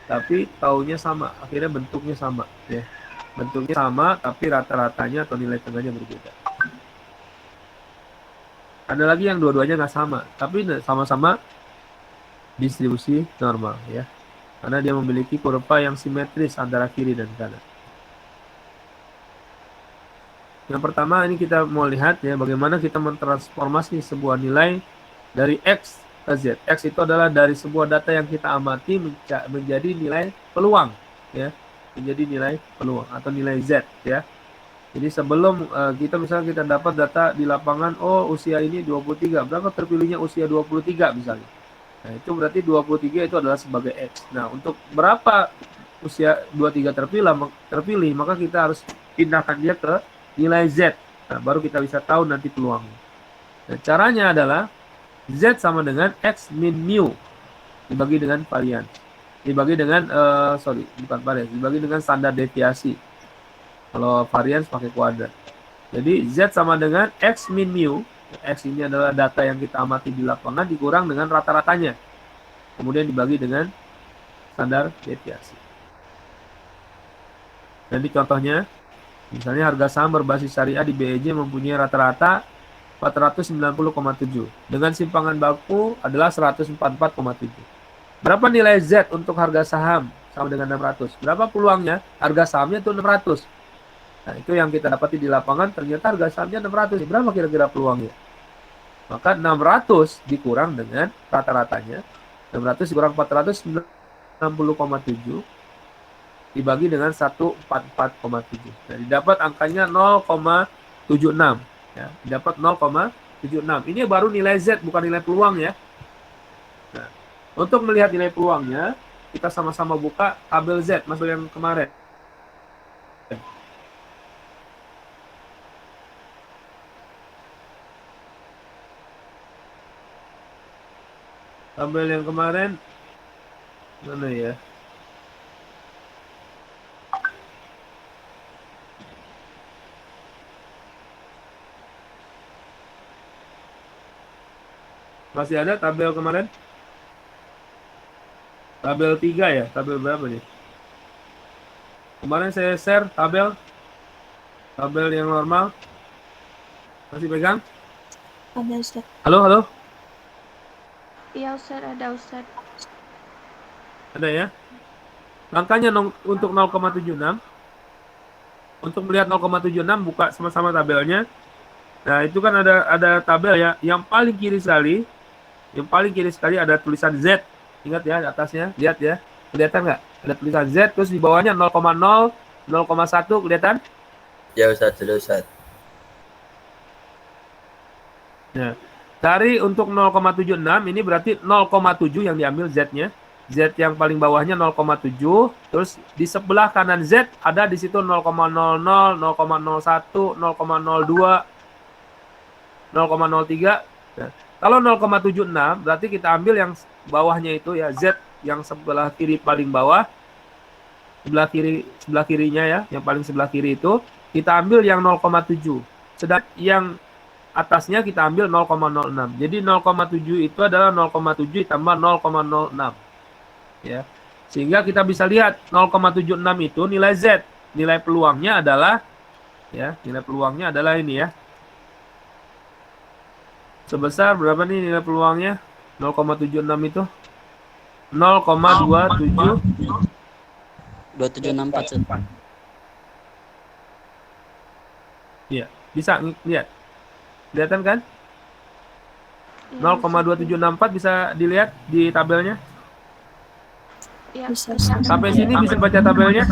Tapi taunya sama, akhirnya bentuknya sama ya. Bentuknya sama tapi rata-ratanya atau nilai tengahnya berbeda. Ada lagi yang dua-duanya nggak sama, tapi sama-sama distribusi normal ya. Karena dia memiliki kurva yang simetris antara kiri dan kanan. Yang pertama ini kita mau lihat ya bagaimana kita mentransformasi sebuah nilai dari X ke Z. X itu adalah dari sebuah data yang kita amati menjadi nilai peluang ya. Menjadi nilai peluang atau nilai Z ya. Jadi sebelum misalnya kita dapat data di lapangan, oh usia ini 23, berapa terpilihnya usia 23 misalnya. Nah, itu berarti 23 itu adalah sebagai X. Nah, untuk berapa usia 23 terpilih, maka kita harus pindahkan dia ke nilai Z. Nah, baru kita bisa tahu nanti peluangnya. Nah, caranya adalah Z sama dengan X min mu dibagi dengan varian. Dibagi dengan, dibagi dengan standar deviasi. Kalau varian pakai kuadrat. Jadi Z sama dengan X min mu. X ini adalah data yang kita amati di lapangan dikurang dengan rata-ratanya. Kemudian dibagi dengan standar deviasi. Jadi contohnya, misalnya harga saham berbasis syariah di BEJ mempunyai rata-rata 490,7. Dengan simpangan baku adalah 144,7. Berapa nilai Z untuk harga saham sama dengan 600? Berapa peluangnya? Harga sahamnya itu 600. Nah, itu yang kita dapati di lapangan, ternyata harga sahamnya 600. Berapa kira-kira peluangnya? Maka 600 dikurang dengan rata-ratanya. 600 dikurang 490,7 dibagi dengan 144,7. Nah, didapat angkanya 0,76. Ya, didapat 0,76. Ini baru nilai Z, bukan nilai peluang ya. Nah, untuk melihat nilai peluangnya, kita sama-sama buka tabel Z, masuk yang kemarin. Tabel yang kemarin, mana ya? Masih ada tabel kemarin? Tabel 3 ya? Tabel berapa nih? Kemarin saya share tabel yang normal. Masih pegang? Ada Ustaz. Halo, halo? Iya Ustaz, ada Ustaz. Ada ya? Angkanya untuk 0,76. Untuk melihat 0,76 buka sama-sama tabelnya. Nah, itu kan ada tabel ya. Yang paling kiri sekali ada tulisan Z. Ingat ya atasnya, lihat ya. Kelihatan nggak? Ada tulisan Z, terus di bawahnya 0,0, 0,1, kelihatan? Ya Ustaz, sudah Ustaz. Nah, cari untuk 0,76, ini berarti 0,7 yang diambil Z-nya. Z yang paling bawahnya 0,7, terus di sebelah kanan Z ada di situ 0,00, 0,01, 0,02, 0,03. Nah, kalau 0,76 berarti kita ambil yang bawahnya itu ya, Z yang sebelah kiri paling bawah, sebelah kirinya ya, yang paling sebelah kiri itu kita ambil yang 0,7. Sedangkan yang atasnya kita ambil 0,06. Jadi 0,7 itu adalah 0,7 ditambah 0,06. Ya. Sehingga kita bisa lihat 0,76 itu nilai Z. Nilai peluangnya adalah ini ya. Sebesar berapa nih nilai peluangnya? 0,76 itu 0,27 2764. Iya, bisa lihat. Kelihatan kan? Iya, 0,2764 bisa dilihat di tabelnya. Iya, Bisa. Sampai sini bisa baca tabelnya.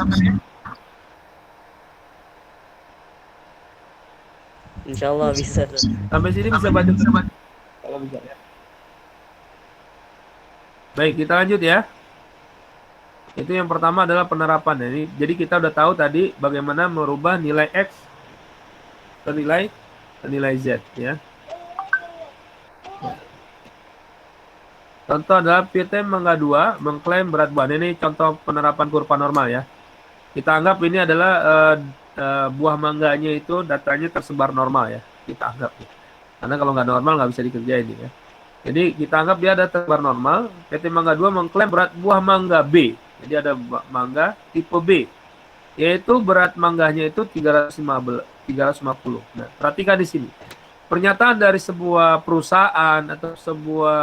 Insya Allah bisa. Sampai sini bisa baca. Kalau bisa ya. Baik, kita lanjut ya. Itu yang pertama adalah penerapan. Jadi kita udah tahu tadi bagaimana merubah nilai X ke nilai Z ya. Contoh adalah PT Mangga 2 mengklaim berat bahan. Ini contoh penerapan kurva normal ya. Kita anggap ini adalah buah mangganya itu datanya tersebar normal ya. Kita anggap ya. Karena kalau nggak normal nggak bisa dikerjain ya. Jadi kita anggap dia ada tersebar normal. PT Mangga 2 mengklaim berat buah mangga B. Jadi ada mangga tipe B. Yaitu berat mangganya itu 350. Nah, perhatikan di sini. Pernyataan dari sebuah perusahaan atau sebuah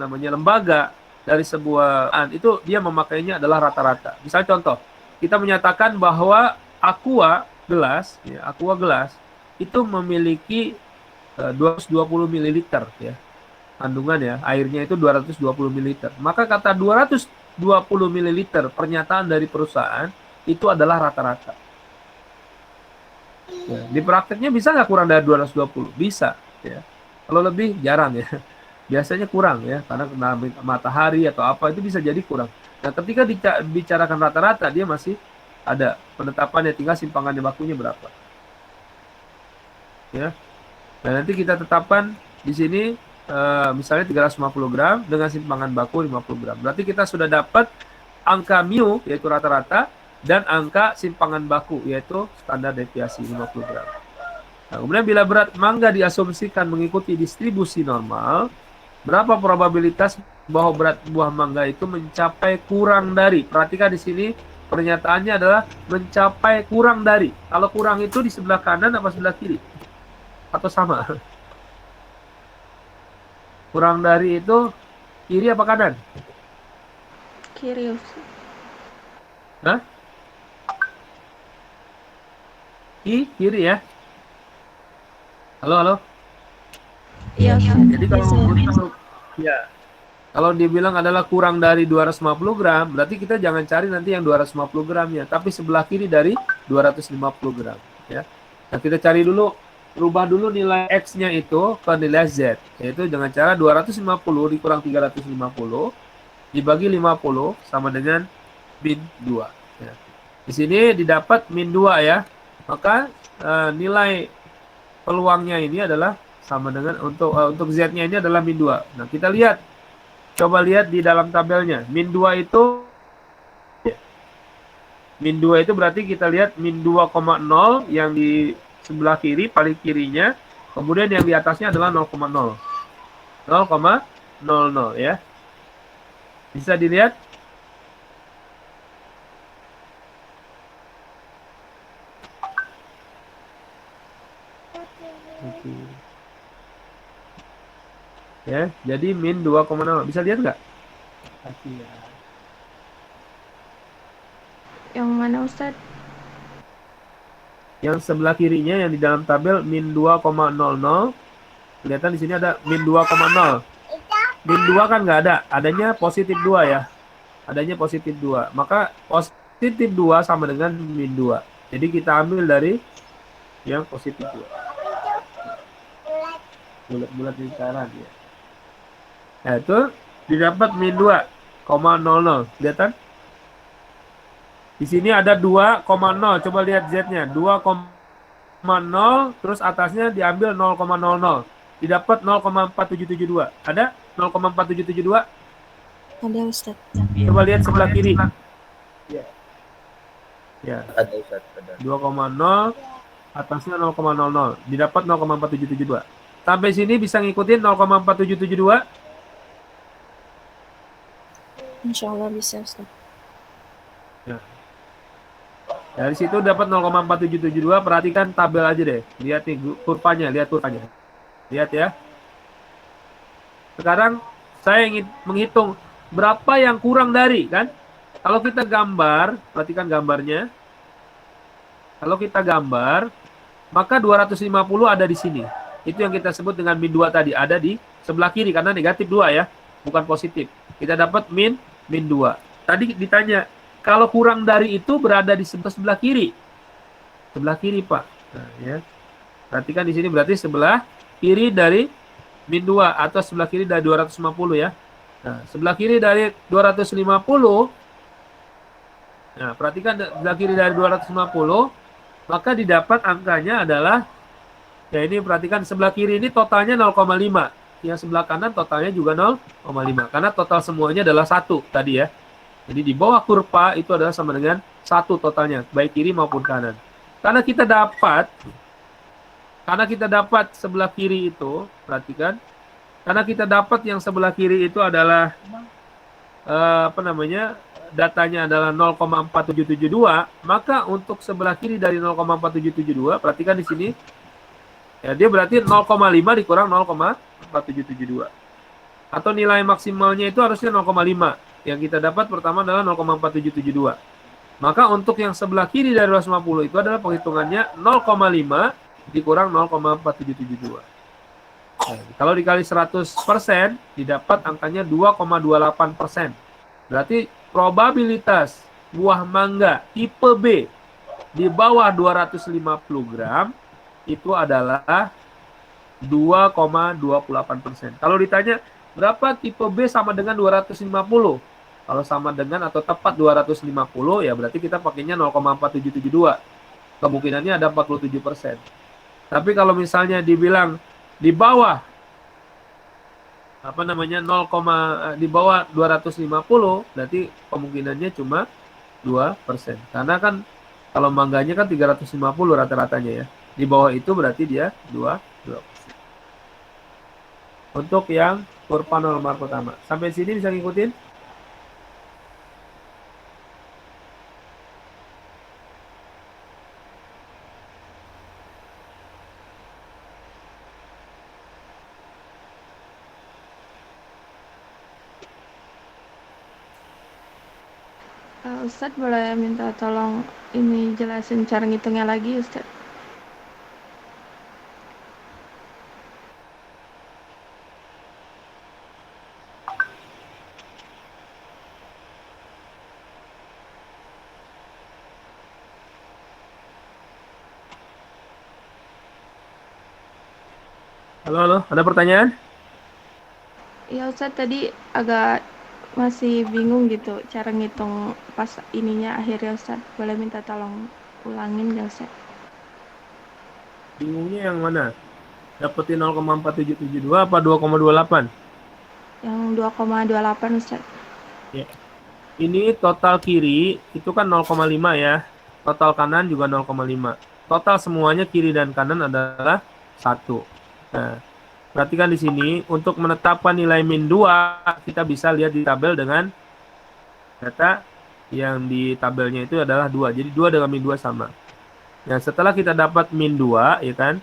lembaga, dari sebuah itu dia memakainya adalah rata-rata. Misal contoh, kita menyatakan bahwa aqua gelas itu memiliki 220 ml ya. Kandungan ya, airnya itu 220 ml. Maka kata 220 ml pernyataan dari perusahaan itu adalah rata-rata. Ya, di prakteknya bisa nggak kurang dari 220? Bisa ya. Kalau lebih jarang ya. Biasanya kurang ya, karena kena matahari atau apa itu bisa jadi kurang. Nah, ketika dibicarakan rata-rata dia masih ada penetapannya, tinggal simpangannya bakunya berapa. Ya. Nah, nanti kita tetapkan di sini misalnya 350 gram dengan simpangan baku 50 gram. Berarti kita sudah dapat angka mu yaitu rata-rata dan angka simpangan baku yaitu standar deviasi 50 gram. Nah, kemudian bila berat mangga diasumsikan mengikuti distribusi normal, berapa probabilitas bahwa berat buah mangga itu mencapai kurang dari? Perhatikan di sini pernyataannya adalah mencapai kurang dari. Kalau kurang itu di sebelah kanan apa sebelah kiri? atau sama? Kurang dari itu kiri apa kanan? Kiri Ustaz. Hah? Kiri ya. Halo, halo. Iya Ustaz. Jadi kalau ya, kalau dibilang adalah kurang dari 250 gram, berarti kita jangan cari nanti yang 250 gramnya, tapi sebelah kiri dari 250 gram. Ya. Nah, kita cari dulu, rubah dulu nilai X-nya itu ke nilai Z. Yaitu dengan cara 250 dikurang 350, dibagi 50 sama dengan min 2. Ya. Di sini didapat min 2 ya. Maka nilai peluangnya ini adalah sama dengan untuk Z-nya ini adalah min 2. Nah, kita lihat. Coba lihat di dalam tabelnya. Min 2 itu berarti kita lihat min 2,0 yang di sebelah kiri, paling kirinya. Kemudian yang di atasnya adalah 0,0. 0,00 ya. Bisa dilihat? Ya, jadi min 2,0. Bisa lihat nggak? Ya. Yang mana Ustaz? Yang sebelah kirinya yang di dalam tabel min 2,00. Kelihatan di sini ada min 2,0. Min 2 kan nggak ada, adanya positif 2 ya. Adanya positif 2. Maka positif 2 sama dengan min 2. Jadi kita ambil dari yang positif 2. Bulat-bulat lingkaran ya. Nah, itu didapat min 2,00. Kelihatan? Di sini ada 2,0. Coba lihat Z-nya. 2,0 terus atasnya diambil 0,00. Didapat 0,4772. Ada 0,4772? Ada Ustaz. Coba lihat sebelah kiri. Ya. Ada Ustaz, ada. 2,0 atasnya 0,00. Didapat 0,4772. Sampai sini bisa ngikutin 0,4772? Insya Allah bisa Ustaz. Ya. Dari situ dapat 0,4772. Perhatikan tabel aja deh. Lihat nih kurvanya, lihat kurvanya. Lihat ya. Sekarang saya ingin menghitung berapa yang kurang dari, kan? Kalau kita gambar, perhatikan gambarnya. Kalau kita gambar, maka 250 ada di sini. Itu yang kita sebut dengan min 2 tadi. Ada di sebelah kiri karena negatif 2 ya, bukan positif. Kita dapat min 2. Tadi ditanya, kalau kurang dari itu berada di sebelah kiri. Sebelah kiri, Pak. Nah, ya. Perhatikan di sini berarti sebelah kiri dari min 2 atau sebelah kiri dari 250 ya. Nah, sebelah kiri dari 250. Nah, perhatikan sebelah kiri dari 250, maka didapat angkanya adalah, ya ini perhatikan sebelah kiri ini totalnya 0,5. Yang sebelah kanan totalnya juga 0,5. Karena total semuanya adalah 1 tadi ya. Jadi di bawah kurva itu adalah sama dengan 1 totalnya, baik kiri maupun kanan. Karena kita dapat sebelah kiri itu, perhatikan. Karena kita dapat yang sebelah kiri itu adalah datanya adalah 0,4772, maka untuk sebelah kiri dari 0,4772, perhatikan di sini. Ya, dia berarti 0,5 dikurang 0,4772. Atau nilai maksimalnya itu harusnya 0,5. Yang kita dapat pertama adalah 0,4772. Maka untuk yang sebelah kiri dari 250 itu adalah penghitungannya 0,5 dikurang 0,4772. Nah, kalau dikali 100%, didapat angkanya 2,28%. Berarti probabilitas buah mangga tipe B di bawah 250 gram itu adalah 2,28%. Kalau ditanya berapa tipe B sama dengan 250? Kalau sama dengan atau tepat 250 ya berarti kita pakainya 0,4772. Kemungkinannya ada 47%. Tapi kalau misalnya dibilang di bawah 0, di bawah 250 berarti kemungkinannya cuma 2%. Karena kan kalau mangganya kan 350 rata-ratanya ya. Di bawah itu berarti dia 2%. Untuk yang kurva normal pertama. Sampai sini bisa ngikutin? Ustadz boleh minta tolong ini jelasin cara ngitungnya lagi, Ustadz? Halo, ada pertanyaan? Iya Ustadz, tadi agak masih bingung gitu cara ngitung pas ininya akhirnya Ustadz. Boleh minta tolong ulangin ya Ustadz? Bingungnya yang mana? Dapetin 0,4772 apa 2,28? Yang 2,28 Ustadz. Ya. Ini total kiri itu kan 0,5 ya. Total kanan juga 0,5. Total semuanya kiri dan kanan adalah 1. Nah, perhatikan di sini untuk menetapkan nilai min 2 kita bisa lihat di tabel dengan data yang di tabelnya itu adalah 2. Jadi 2 dengan min 2 sama. Nah, setelah kita dapat min 2 ya kan,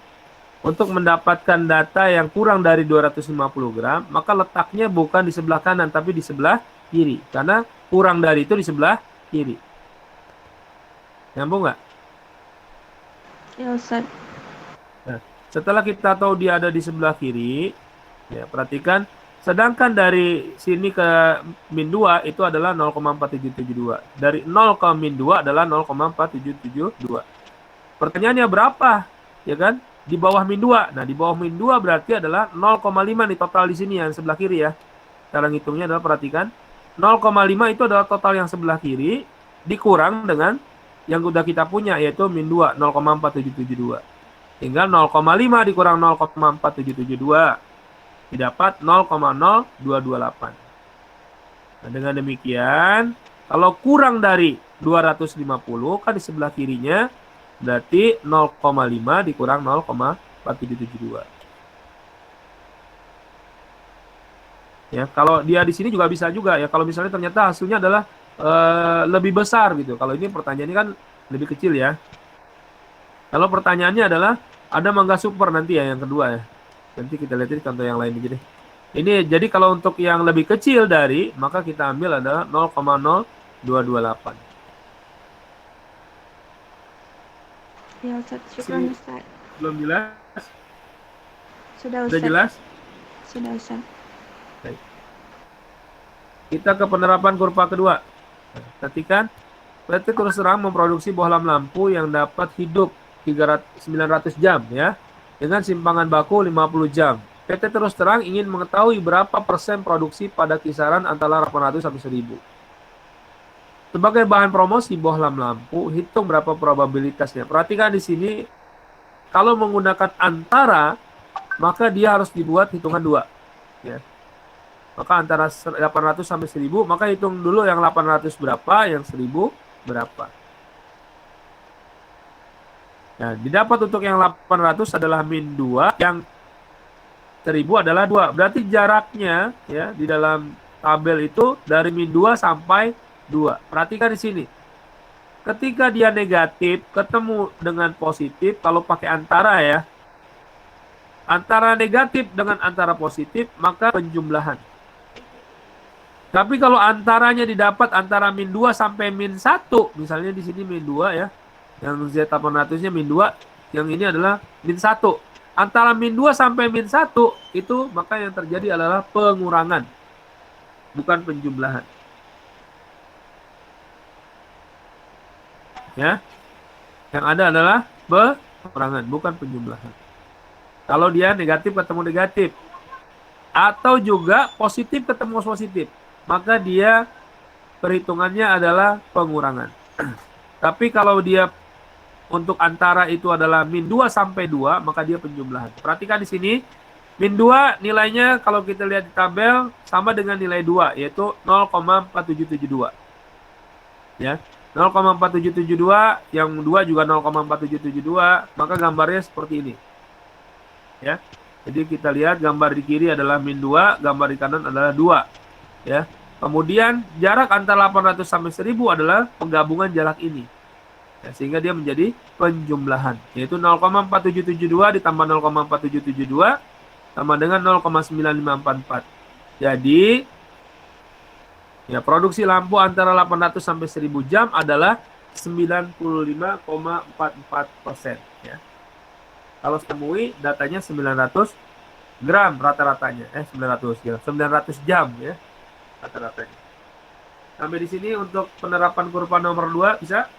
untuk mendapatkan data yang kurang dari 250 gram, maka letaknya bukan di sebelah kanan tapi di sebelah kiri. Karena kurang dari itu di sebelah kiri. Nyambung nggak? Ya Ustadz. Nah, setelah kita tahu dia ada di sebelah kiri, ya perhatikan, sedangkan dari sini ke min 2 itu adalah 0,4772. Dari 0 ke min 2 adalah 0,4772. Pertanyaannya berapa? Ya kan? Di bawah min 2. Nah, di bawah min 2 berarti adalah 0,5 nih total di sini yang sebelah kiri ya. Cara ngitungnya adalah perhatikan, 0,5 itu adalah total yang sebelah kiri dikurang dengan yang udah kita punya yaitu min 2, 0,4772. Tinggal 0,5 dikurang 0,4772 didapat 0,0228. Nah, dengan demikian, kalau kurang dari 250 kan di sebelah kirinya berarti 0,5 dikurang 0,4772. Ya, kalau dia di sini juga bisa juga ya. Kalau misalnya ternyata hasilnya adalah lebih besar gitu. Kalau ini pertanyaannya kan lebih kecil ya. Kalau pertanyaannya adalah ada mangga super nanti ya yang kedua ya. Nanti kita lihat contoh yang lain aja deh. Ini jadi kalau untuk yang lebih kecil dari maka kita ambil adalah 0,0228. Ya Ustadz, syukran Ustadz. Belum jelas? Sudah Sudah Ustadz. jelas? Sudah Ustadz. Baik. Kita ke penerapan kurva kedua. Perhatikan, PT terus terang memproduksi bohlam lampu yang dapat hidup 900 jam ya, dengan simpangan baku 50 jam. PT terus terang ingin mengetahui berapa persen produksi pada kisaran antara 800 sampai 1000. Sebagai bahan promosi bohlam lampu, hitung berapa probabilitasnya. Perhatikan di sini, kalau menggunakan antara, maka dia harus dibuat hitungan 2. Ya. Maka antara 800 sampai 1000, maka hitung dulu yang 800 berapa, yang 1000 berapa. Nah, didapat untuk yang 800 adalah min 2, yang 1000 adalah 2. Berarti jaraknya ya di dalam tabel itu dari min 2 sampai 2. Perhatikan di sini. Ketika dia negatif ketemu dengan positif, kalau pakai antara ya. Antara negatif dengan antara positif, maka penjumlahan. Tapi kalau antaranya didapat antara min 2 sampai min 1, misalnya di sini min 2 ya, yang Z800-nya min 2, yang ini adalah min 1. Antara min 2 sampai min 1, itu maka yang terjadi adalah pengurangan, bukan penjumlahan. Ya, yang ada adalah pengurangan, bukan penjumlahan. Kalau dia negatif ketemu negatif, atau juga positif ketemu positif, maka dia perhitungannya adalah pengurangan. Tapi kalau dia untuk antara itu adalah min 2 sampai 2, maka dia penjumlahan. Perhatikan di sini, min 2 nilainya kalau kita lihat di tabel sama dengan nilai 2, yaitu 0,4772. Ya, 0,4772, yang 2 juga 0,4772, maka gambarnya seperti ini. Ya. Jadi kita lihat gambar di kiri adalah min 2, gambar di kanan adalah 2. Ya. Kemudian jarak antara 800 sampai 1000 adalah penggabungan jarak ini. Ya, sehingga dia menjadi penjumlahan, yaitu 0,4772 ditambah 0,4772 sama dengan 0,9544. Jadi Ya, produksi lampu antara 800 sampai 1000 jam adalah 95,44%. Ya. Kalau temui datanya 900 gram rata-ratanya. 900 gram. 900 jam ya rata-ratanya. Sampai di sini untuk penerapan kurva nomor 2 bisa?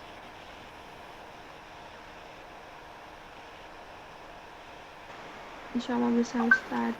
Insya Allah bisa Ustaz.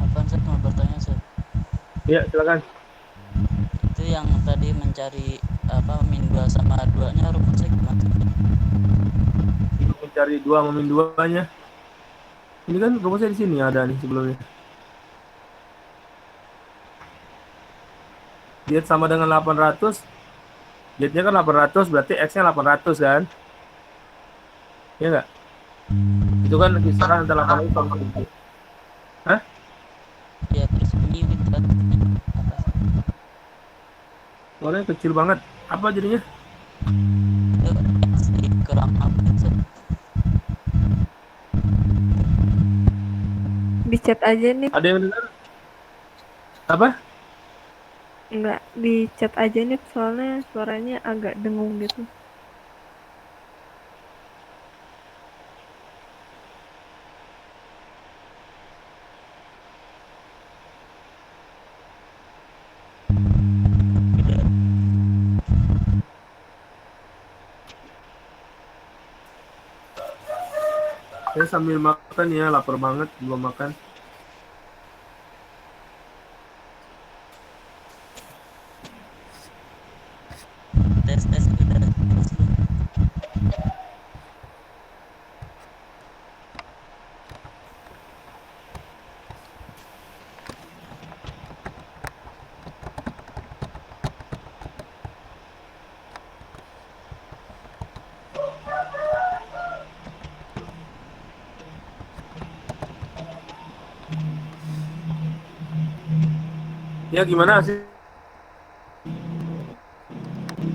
Afwan, Ustaz mau bertanya, Ustaz. Ya, silakan. Itu yang tadi mencari min 2 sama 2-nya rumusnya gimana? Mencari 2 sama min 2-nya. Ini kan rumusnya di sini ada nih sebelumnya. Z sama dengan 800. Z-nya kan 800, berarti X-nya 800 kan? Iya nggak? Itu kan kisaran antara 800 sama 1000. Hah? Ya, terus ini kita atas. Suaranya kecil banget. Apa jadinya? Itu X dikurang apa, Ustaz? Di chat aja nih. Ada yang dengar? Apa? Enggak, di chat aja nih soalnya suaranya agak dengung gitu. Saya sambil makan ya, lapar banget, belum makan. Tes udah tes belum? Ya gimana sih?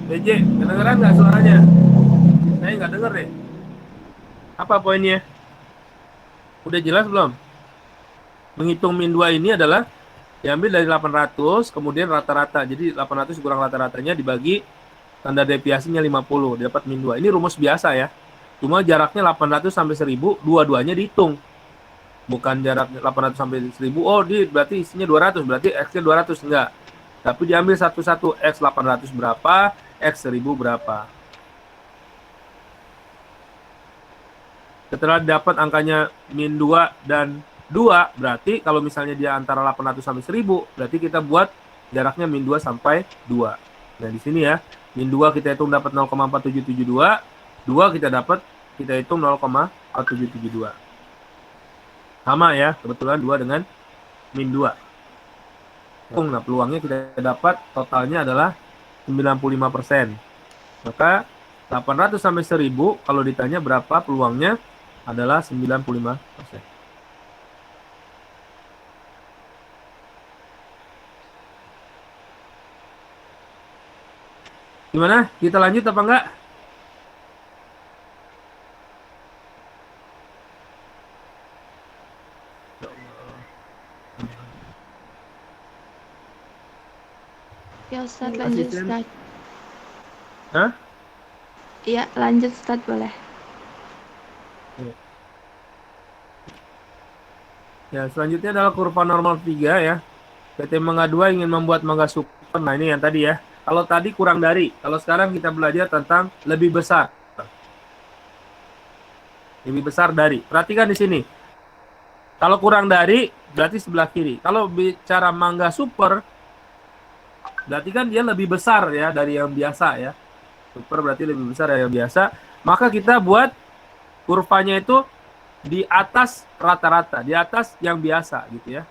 PJ, kedengeran nggak suaranya? Saya nggak denger deh. Apa poinnya? Udah jelas belum? Menghitung min 2 ini adalah diambil dari 800, kemudian rata-rata. Jadi 800 kurang rata-ratanya dibagi tanda deviasinya 50, dapat min 2. Ini rumus biasa ya. Cuma jaraknya 800 sampai 1000, dua-duanya dihitung. Bukan jarak 800 sampai 1000, oh berarti isinya 200, berarti X-nya 200, enggak. Tapi diambil satu-satu, X 800 berapa, X 1000 berapa. Setelah dapat angkanya min 2 dan 2, berarti kalau misalnya dia antara 800 sampai 1000, berarti kita buat jaraknya min 2 sampai 2. Nah, di sini ya, min 2 kita hitung dapat 0,4772, 2 kita hitung 0,4772. Sama ya, kebetulan 2 dengan min 2. Nah, peluangnya kita dapat totalnya adalah 95%. Maka 800 sampai 1000 kalau ditanya berapa peluangnya adalah 95%. Gimana? Kita lanjut apa enggak? Ya Ustaz, lanjut Asisten. Ustaz. Hah? Iya, lanjut Ustaz boleh. Ya, selanjutnya adalah kurva normal 3 ya. PT Mangga 2 ingin membuat mangga super. Nah, ini yang tadi ya. Kalau tadi kurang dari, kalau sekarang kita belajar tentang lebih besar. Lebih besar dari. Perhatikan di sini. Kalau kurang dari, berarti sebelah kiri. Kalau bicara mangga super, berarti kan dia lebih besar ya dari yang biasa ya. Super berarti lebih besar dari yang biasa. Maka kita buat kurvanya itu di atas rata-rata, di atas yang biasa gitu ya.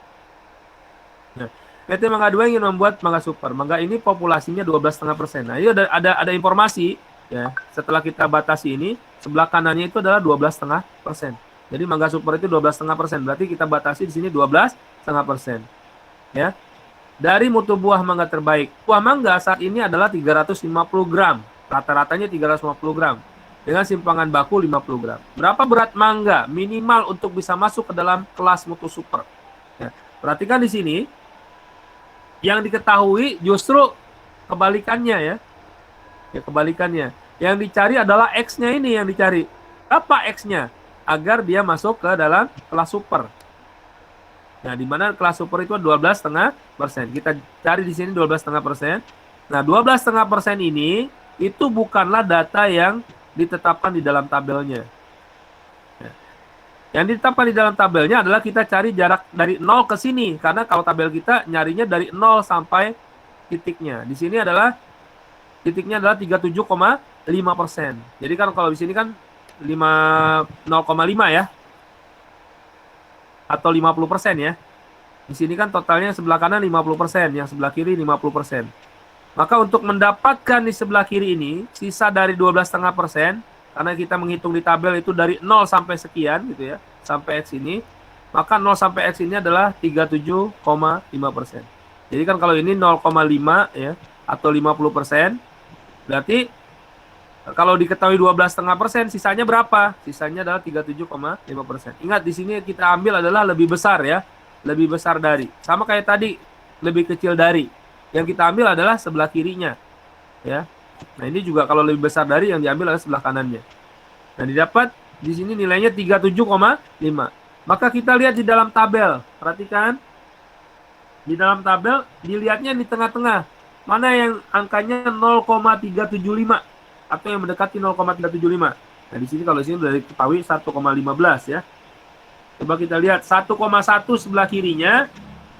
Nah, PT Mangga 2 ingin membuat mangga super. Mangga ini populasinya 12,5%. Nah, ini ada informasi ya. Setelah kita batasi ini, sebelah kanannya itu adalah 12,5%. Jadi mangga super itu 12,5%. Berarti kita batasi di sini 12,5%. Ya. Dari mutu buah mangga terbaik. Buah mangga saat ini adalah 350 gram. Rata-ratanya 350 gram. Dengan simpangan baku 50 gram. Berapa berat mangga minimal untuk bisa masuk ke dalam kelas mutu super? Ya. Perhatikan di sini. Yang diketahui justru kebalikannya ya. Ya kebalikannya. Yang dicari adalah X-nya ini yang dicari. Apa X-nya? Agar dia masuk ke dalam kelas super. Nah, di mana kelas super itu 12,5%. Kita cari di sini 12,5%. Nah, 12,5% ini itu bukanlah data yang ditetapkan di dalam tabelnya. Yang ditetapkan di dalam tabelnya adalah kita cari jarak dari 0 ke sini. Karena kalau tabel kita nyarinya dari 0 sampai titiknya. Di sini adalah titiknya adalah 37,5%. Jadi kan kalau di sini kan 0,5 ya. Atau 50% ya. Di sini kan totalnya sebelah kanan 50%, yang sebelah kiri 50%. Maka untuk mendapatkan di sebelah kiri ini, sisa dari 12,5%, karena kita menghitung di tabel itu dari 0 sampai sekian gitu ya, sampai X ini, maka 0 sampai X ini adalah 37,5%. Jadi kan kalau ini 0,5 ya, atau 50%, berarti kalau diketahui 12,5%, sisanya berapa? Sisanya adalah 37,5%. Ingat di sini kita ambil adalah lebih besar ya, lebih besar dari. Sama kayak tadi, lebih kecil dari. Yang kita ambil adalah sebelah kirinya, ya. Nah ini juga kalau lebih besar dari yang diambil adalah sebelah kanannya. Nah didapat di sini nilainya 37,5. Maka kita lihat di dalam tabel, perhatikan di dalam tabel dilihatnya di tengah-tengah mana yang angkanya 0,375 atau yang mendekati 0,375. Nah di sini kalau di sini sudah diketahui 1,15 ya. Coba kita lihat 1,1 sebelah kirinya,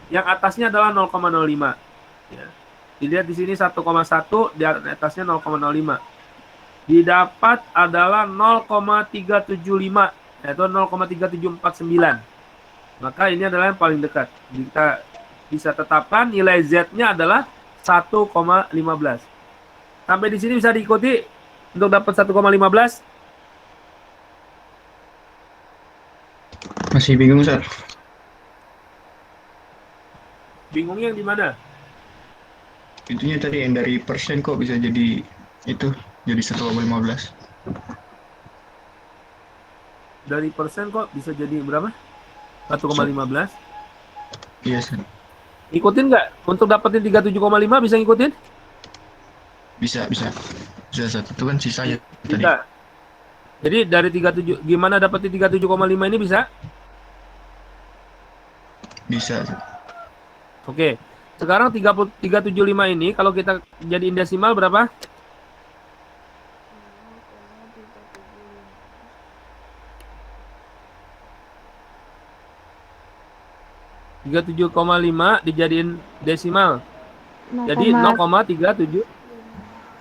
yang atasnya adalah 0,05. Ya. Dilihat di sini 1,1, di atasnya 0,05. Didapat adalah 0,375, yaitu 0,3749. Maka ini adalah yang paling dekat. Kita bisa tetapkan nilai Z-nya adalah 1,15. Sampai di sini bisa diikuti untuk dapat 1,15. Masih bingung, Ustaz. Bingungnya yang di mana? Itunya tadi yang dari persen kok bisa jadi itu, jadi 1,15. Dari persen kok bisa jadi berapa? 1,15. Iya, Ustaz. Ikutin nggak? Untuk dapetin 37,5 bisa ngikutin? Bisa. Bisa, Ustaz. Itu kan sisanya tadi. Bisa. Jadi dari 37, gimana dapetin 37,5 ini bisa? Bisa, Ustaz. Oke. Sekarang 375 ini kalau kita jadiin desimal berapa? 37,5 dijadiin desimal. Jadi 0,37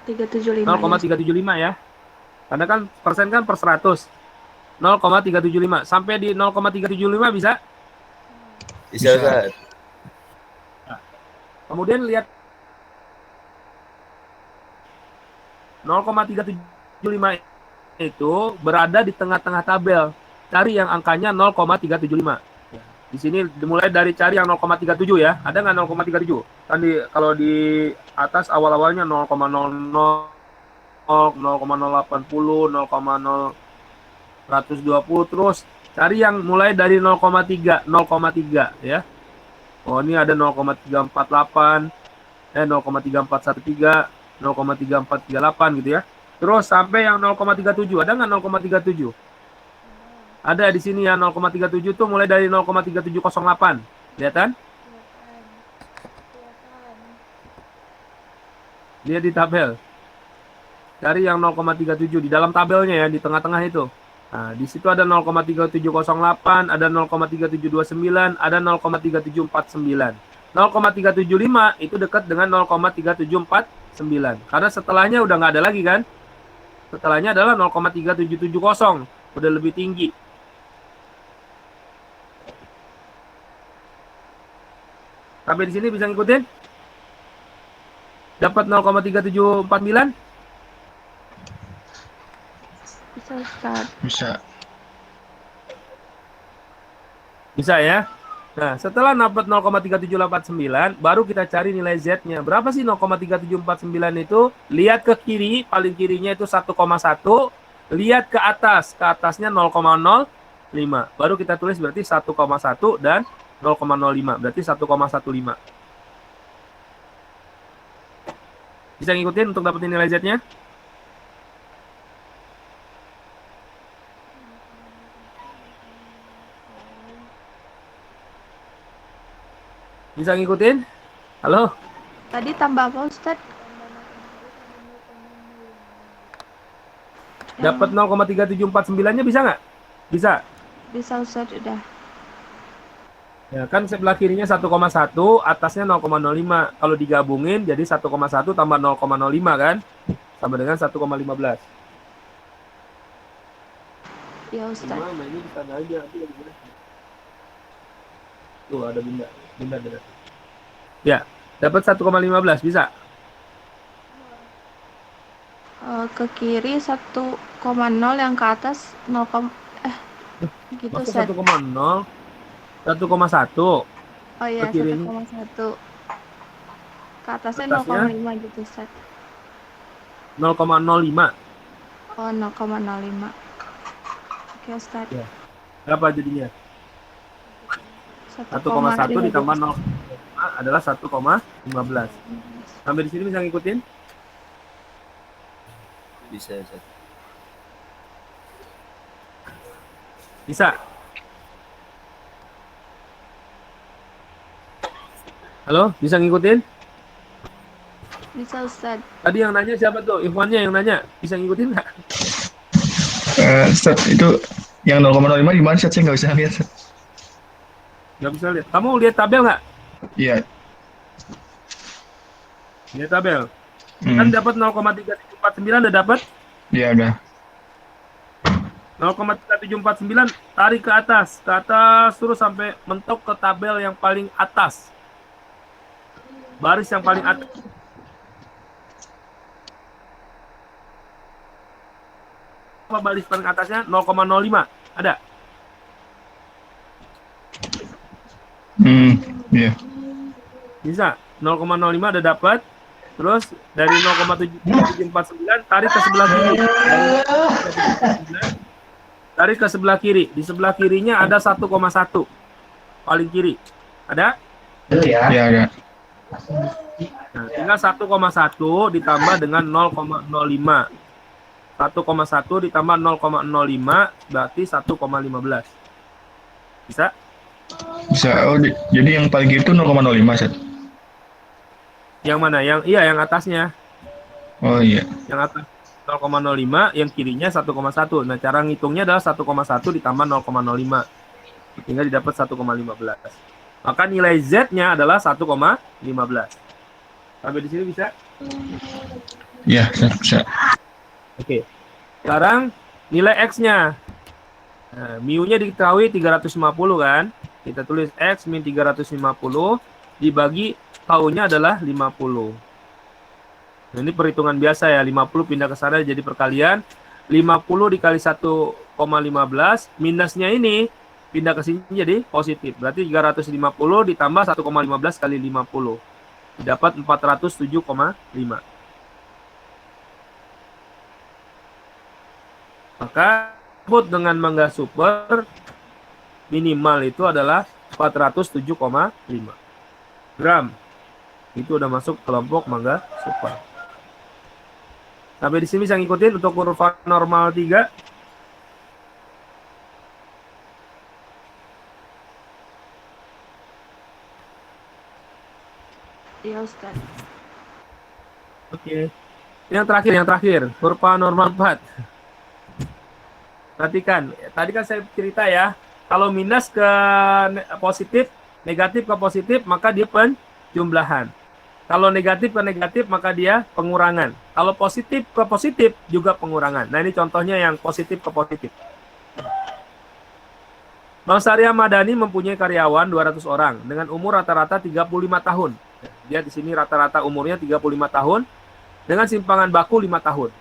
0,375 ya. Karena kan persen kan per 100. 0,375 sampai di 0,375 bisa? Bisa, Ustaz. Kemudian lihat 0,375 itu berada di tengah-tengah tabel. Cari yang angkanya 0,375. Di sini dimulai dari cari yang 0,37 ya. Ada nggak 0,37? Kan kalau di atas awal-awalnya 0,00, 0,080, 0,0120 terus cari yang mulai dari 0,3 ya. Oh, ini ada 0,348, 0,3413, 0,3438 gitu ya. Terus sampai yang 0,37. Ada nggak 0,37? Ada di sini ya 0,37 tuh mulai dari 0,3708. Lihat kan? Lihat di tabel. Cari yang 0,37 di dalam tabelnya ya, di tengah-tengah itu. Nah, di situ ada 0,3708, ada 0,3729, ada 0,3749. 0,375 itu dekat dengan 0,3749. Karena setelahnya udah nggak ada lagi kan? Setelahnya adalah 0,3770, udah lebih tinggi. Sampai di sini bisa ngikutin? Dapat 0,3749? Bisa Ustaz. Bisa. Bisa ya? Nah, setelah dapat 0,3789, baru kita cari nilai Z-nya. Berapa sih 0,3749 itu? Lihat ke kiri, paling kirinya itu 1,1. Lihat ke atas, ke atasnya 0,05. Baru kita tulis berarti 1,1 dan 0,05. Berarti 1,15. Bisa ngikutin untuk dapetin nilai Z-nya? Bisa ngikutin? Halo? Tadi tambah apa Ustaz? Dapat 0,3749-nya bisa nggak? Bisa. Bisa Ustaz udah. Ya kan sebelah kirinya 1,1, atasnya 0,05. Kalau digabungin jadi 1,1 tambah 0,05 kan? Sama dengan 1,15. Ya Ustaz. Gimana ini di sana aja nanti lagi beres. Tuh ada bunda. Bunda beres. Ya, dapat 1,15 bisa. Ke kiri 1,0, yang ke atas 0, gitu Masa Ustaz. 1,0, 1,1. Oh iya, Ke kirinya. 1,1. Ke atasnya Atasnya? 0,5 gitu Ustaz. 0,05. Oh, 0,05. Oke Ustaz. Ya. Berapa jadinya? 1,1 1,5 ditambah 0,5 adalah 1,15. Sampai di sini bisa ngikutin? Bisa, Ustaz. Bisa. Halo, bisa ngikutin? Bisa Ustaz. Tadi yang nanya siapa tuh? Ikhwannya yang nanya. Bisa ngikutin nggak? Ustaz, itu yang 0,05 di mana Ustaz? Saya nggak bisa lihat Ustaz. Nggak bisa lihat. Kamu lihat tabel nggak? Iya. Lihat tabel. Kan dapat 0,3749 udah dapat. Iya udah. 0,3749 tarik ke atas terus sampai mentok ke tabel yang paling atas. Baris yang paling atas. Apa baris paling atasnya? 0,05. Ada? Iya. Bisa. 0,05 udah dapat. Terus dari 0,749 tarik ke sebelah kiri. Tarik ke sebelah kiri. Di sebelah kirinya ada 1,1. Paling kiri. Ada? Iya ada. Nah, tinggal 1,1 ditambah dengan 0,05. 1,1 ditambah 0,05 berarti 1,15. Bisa? Bisa. Oh, jadi yang paling kiri itu 0,05 Ustaz. Yang mana? Yang atasnya. Oh iya. Yang atas 0,05, yang kirinya 1,1. Nah, cara ngitungnya adalah 1,1 ditambah 0,05. Hingga didapat 1,15. Maka nilai Z-nya adalah 1,15. Sampai di sini bisa? Iya, bisa. Oke. Sekarang nilai X-nya. Nah, mu-nya diketahui 350 kan? Kita tulis X min 350 dibagi tau-nya adalah 50. Nah, ini perhitungan biasa ya, 50 pindah ke sana jadi perkalian. 50 dikali 1,15 minusnya ini pindah ke sini jadi positif. Berarti 350 ditambah 1,15 kali 50. Dapat 407,5. Maka disebut dengan mangga super minimal itu adalah 407,5 gram. Itu udah masuk kelompok mangga super. Sampai di sini bisa ngikutin untuk kurva normal 3. Iya Ustaz. Oke. Yang terakhir, kurva normal 4. Perhatikan, tadi kan saya cerita ya, kalau minus ke positif, negatif ke positif, maka dia penjumlahan. Kalau negatif ke negatif, maka dia pengurangan. Kalau positif ke positif, juga pengurangan. Nah, ini contohnya yang positif ke positif. Bang Syariah Madani mempunyai karyawan 200 orang dengan umur rata-rata 35 tahun. Dia di sini rata-rata umurnya 35 tahun dengan simpangan baku 5 tahun.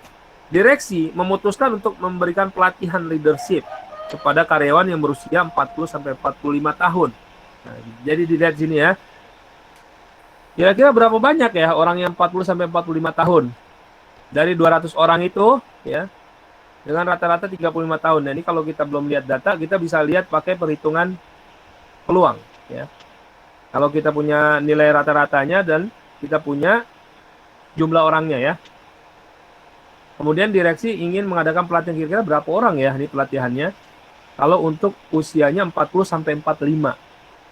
Direksi memutuskan untuk memberikan pelatihan leadership kepada karyawan yang berusia 40 sampai 45 tahun. Nah, jadi dilihat sini ya. Kira-kira berapa banyak ya orang yang 40 sampai 45 tahun? Dari 200 orang itu ya, dengan rata-rata 35 tahun. Nah, ini kalau kita belum lihat data, kita bisa lihat pakai perhitungan peluang ya. Kalau kita punya nilai rata-ratanya dan kita punya jumlah orangnya ya. Kemudian direksi ingin mengadakan pelatihan, kira-kira berapa orang ya ini pelatihannya? Kalau untuk usianya 40 sampai 45.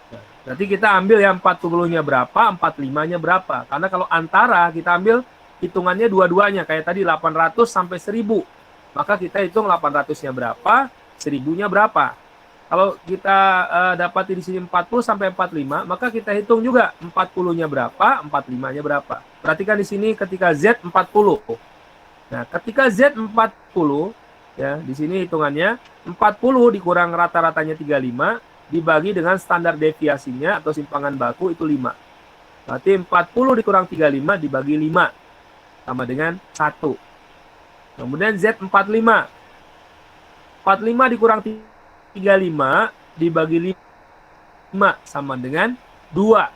Nah, berarti kita ambil yang 40-nya berapa, 45-nya berapa. Karena kalau antara kita ambil hitungannya dua-duanya, kayak tadi 800 sampai 1000. Maka kita hitung 800-nya berapa, 1000-nya berapa. Kalau kita dapat di sini 40 sampai 45, maka kita hitung juga 40-nya berapa, 45-nya berapa. Perhatikan di sini ketika Z 40. Nah, ketika Z 40, ya, di sini hitungannya 40 dikurang rata-ratanya 35 dibagi dengan standar deviasinya atau simpangan baku itu 5. Berarti 40 dikurang 35 dibagi 5 sama dengan 1. Kemudian Z 45. 45 dikurang 35 dibagi 5 sama dengan 2.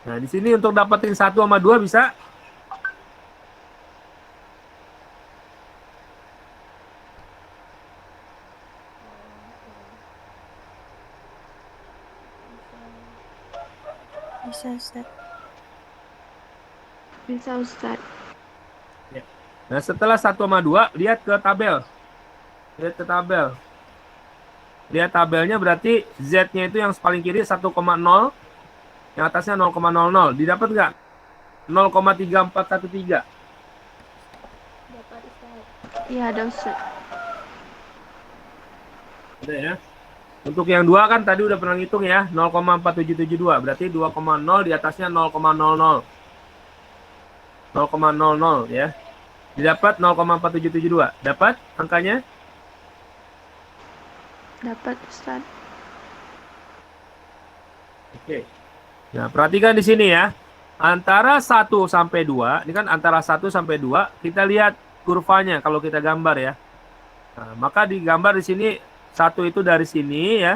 Nah, di sini untuk dapetin 1 sama 2 bisa Bisa, Ustaz. Bisa Ustaz. Nah, setelah 1 sama 2, lihat ke tabel. Lihat ke tabel. Lihat tabelnya berarti Z-nya itu yang paling kiri 1,0, yang atasnya 0,00. Didapat nggak? 0,3413. Dapat, Ustaz. Iya ada Ustaz. Ada ya. Untuk yang 2 kan tadi udah pernah ngitung ya, 0,4772. Berarti 2,0 di atasnya 0,00. 0,00 ya. Didapat 0,4772. Dapat angkanya? Dapat Ustaz. Oke. Nah, perhatikan di sini ya. Antara 1 sampai 2, ini kan antara 1 sampai 2, kita lihat kurvanya kalau kita gambar ya. Nah, maka digambar di sini 1 itu dari sini ya.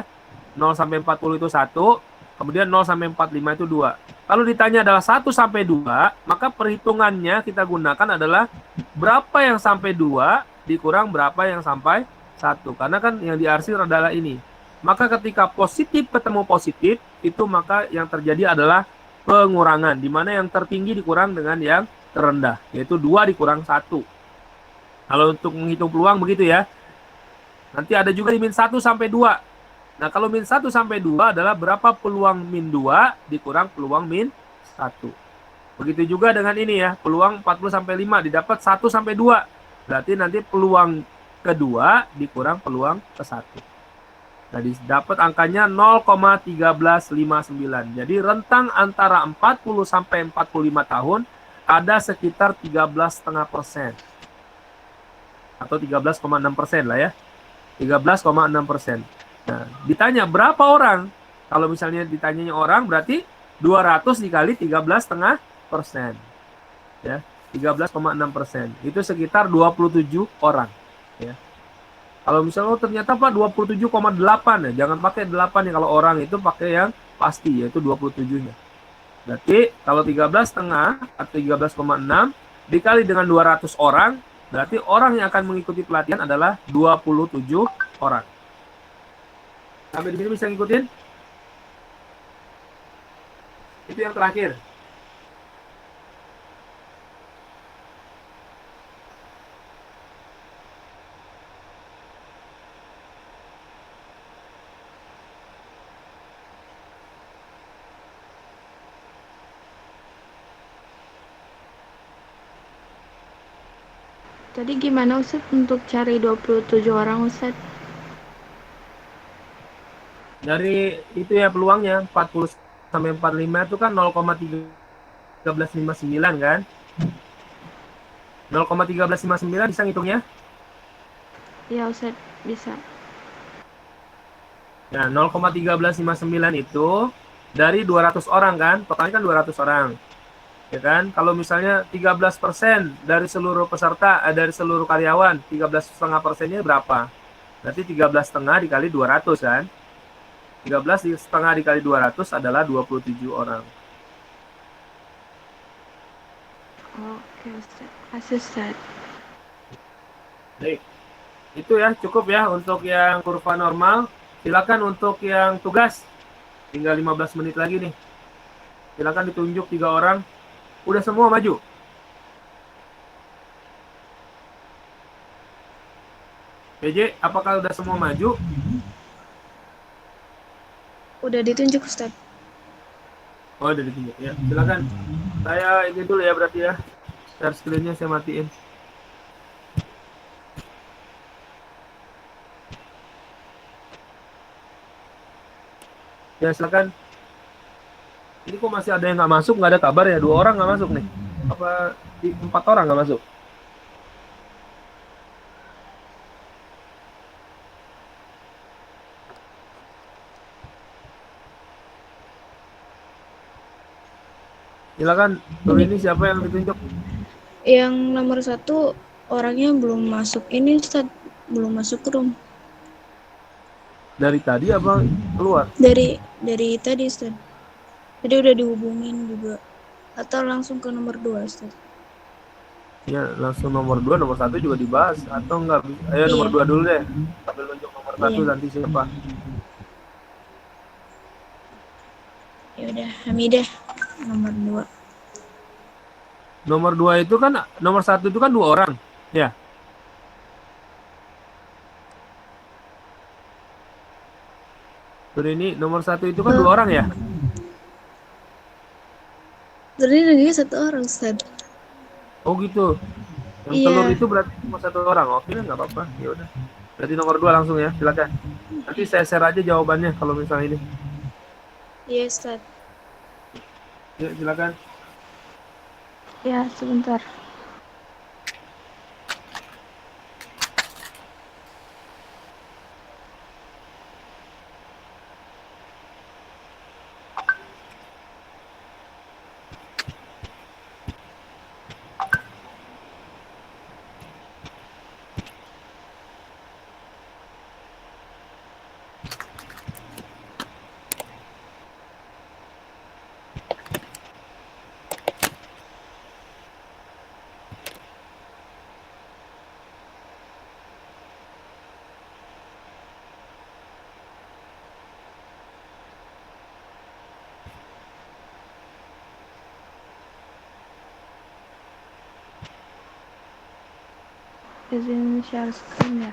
0 sampai 40 itu 1, kemudian 0 sampai 45 itu 2. Kalau ditanya adalah 1 sampai 2, maka perhitungannya kita gunakan adalah berapa yang sampai 2 dikurang berapa yang sampai 1. Karena kan yang diarsir adalah ini. Maka ketika positif ketemu positif, itu maka yang terjadi adalah pengurangan. Di mana yang tertinggi dikurang dengan yang terendah, yaitu 2 dikurang 1. Kalau untuk menghitung peluang begitu ya. Nanti ada juga di min 1 sampai 2. Nah, kalau min 1 sampai 2 adalah berapa peluang min 2 dikurang peluang min 1. Begitu juga dengan ini ya, peluang 40 sampai 5 didapat 1 sampai 2. Berarti nanti peluang kedua dikurang peluang ke 1. Nah, didapat angkanya 0,1359. Jadi rentang antara 40 sampai 45 tahun ada sekitar 13,5%. Atau 13,6% lah ya. 13,6%. Nah, ditanya berapa orang? Kalau misalnya ditanyanya orang berarti 200 dikali 13,5%. Ya, 13,6%. Itu sekitar 27 orang, ya. Kalau misalnya ternyata Pak 27,8 ya, jangan pakai 8 ya kalau orang itu pakai yang pasti yaitu 27-nya. Berarti kalau 13,5 atau 13,6 dikali dengan 200 orang, berarti orang yang akan mengikuti pelatihan adalah 27 orang. Sampai di sini bisa ngikutin? Itu yang terakhir. Tadi gimana Ustaz untuk cari 27 orang Ustaz? Dari itu ya peluangnya 40 sampai 45 itu kan 0,1359 kan? 0,1359 bisa ngitungnya? Iya Ustaz, bisa. Nah, 0,1359 itu dari 200 orang kan? Totalnya kan 200 orang. Ya kan? Kalau misalnya 13% dari seluruh peserta, dari seluruh karyawan, 13,5%-nya berapa? Berarti 13,5 dikali 200 kan? 13,5 dikali 200 adalah 27 orang. Oke Ustaz. Kasih Ustaz. Baik. Itu ya, cukup ya untuk yang kurva normal. Silakan untuk yang tugas. Tinggal 15 menit lagi nih. Silakan ditunjuk 3 orang. Udah semua maju. PJ, apakah udah semua maju? Udah ditunjuk Ustaz. Oh, udah ditunjuk ya. Silakan. Saya ini dulu ya berarti ya. Share screen-nya saya matiin. Ya, silakan. Ini kok masih ada yang nggak masuk, nggak ada kabar ya? 2 orang nggak masuk nih. Apa 4 orang nggak masuk? Silakan. Tuh ini siapa yang ditunjuk? Yang nomor 1 orangnya belum masuk ini Ustaz, belum masuk room. Dari tadi apa keluar? Dari tadi Ustaz. Tadi udah dihubungin juga. Atau langsung ke nomor 2 Ustaz. Ya, langsung nomor 2, nomor 1 juga dibahas atau enggak? Ayo nomor 2 dulu deh. Sambil nunjuk nomor 1 Iya. nanti siapa? Ya udah, Hamidah nomor 2. Nomor 2 itu kan, nomor 1 itu kan 2 orang. Ya. Terus ini nomor 1 itu kan 2 orang ya? Tadi lagi 1 orang Ustaz. Oh gitu. Yang Iya. telur itu berarti cuma 1 orang. Oke, nggak apa-apa. Ya udah. Berarti nomor 2 langsung ya. Silakan. Nanti saya share aja jawabannya kalau misalnya ini. Iya Ustaz. Ya, silakan. Ya, sebentar. Izin share screen ya.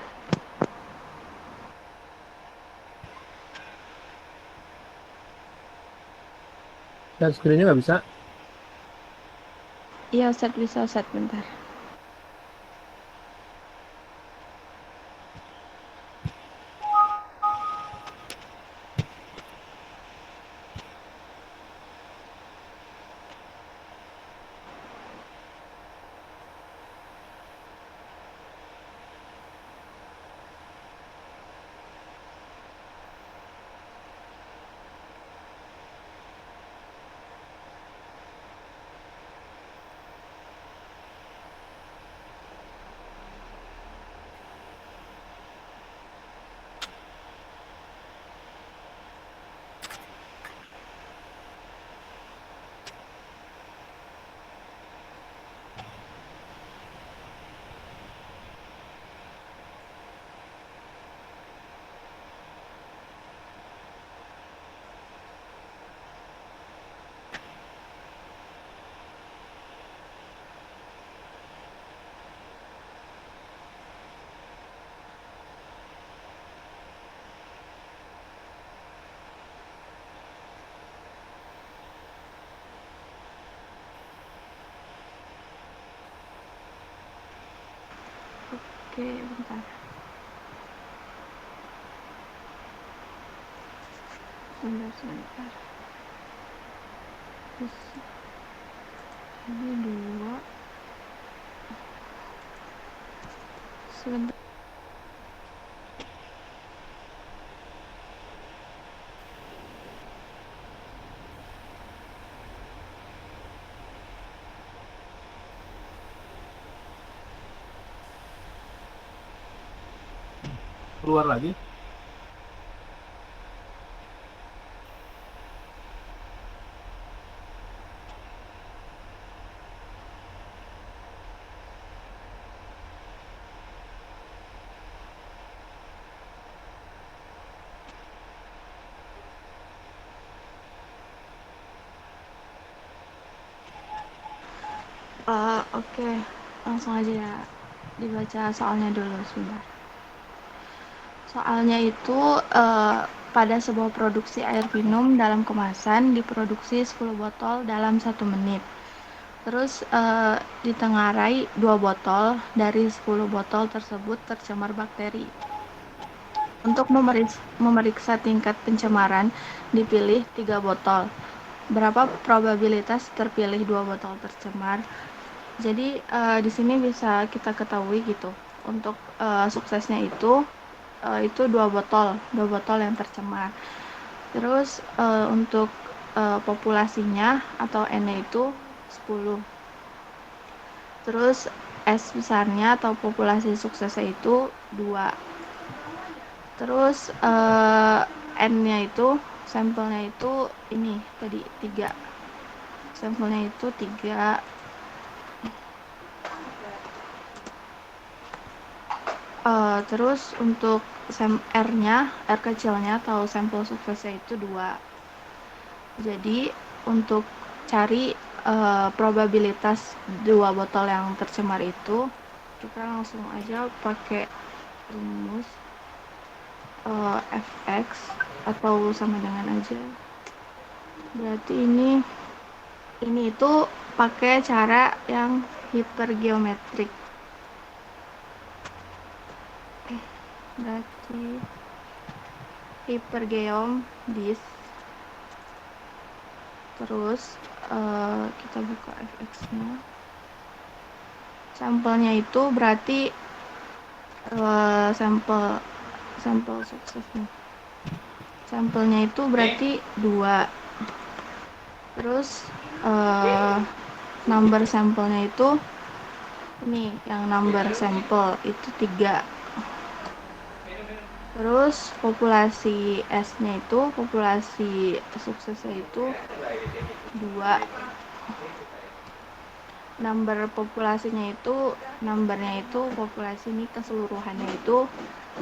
Share screen-nya nggak bisa. Iya Ustaz, bisa Ustaz, bentar. Oke, bentar. Sebentar. Terus ini 2. Sebentar. Keluar lagi. Oke, langsung aja ya dibaca soalnya dulu sebentar. Soalnya itu pada sebuah produksi air minum dalam kemasan diproduksi 10 botol dalam 1 menit. Terus ditengarai 2 botol dari 10 botol tersebut tercemar bakteri. Untuk memeriksa tingkat pencemaran dipilih 3 botol. Berapa probabilitas terpilih 2 botol tercemar? Jadi di sini bisa kita ketahui gitu. Untuk suksesnya itu 2 botol yang tercemar. Terus untuk populasinya atau N-nya itu 10. Terus S besarnya atau populasi suksesnya itu 2. Terus N-nya itu sampelnya itu ini tadi 3. Sampelnya itu 3. Terus untuk R-nya, R kecilnya atau sampel suksesnya itu 2. Jadi untuk cari probabilitas 2 botol yang tercemar itu, kita langsung aja pakai rumus Fx atau sama dengan aja. Berarti ini itu pakai cara yang hipergeometrik. Berarti hipergeom dis. Terus kita buka fx-nya. Sampelnya itu berarti sampel suksesnya. Sampelnya itu berarti 2. Terus number sampelnya itu ini yang number sampel itu 3. Terus populasi S-nya itu, populasi suksesnya itu 2. Numbernya itu populasi ini keseluruhannya itu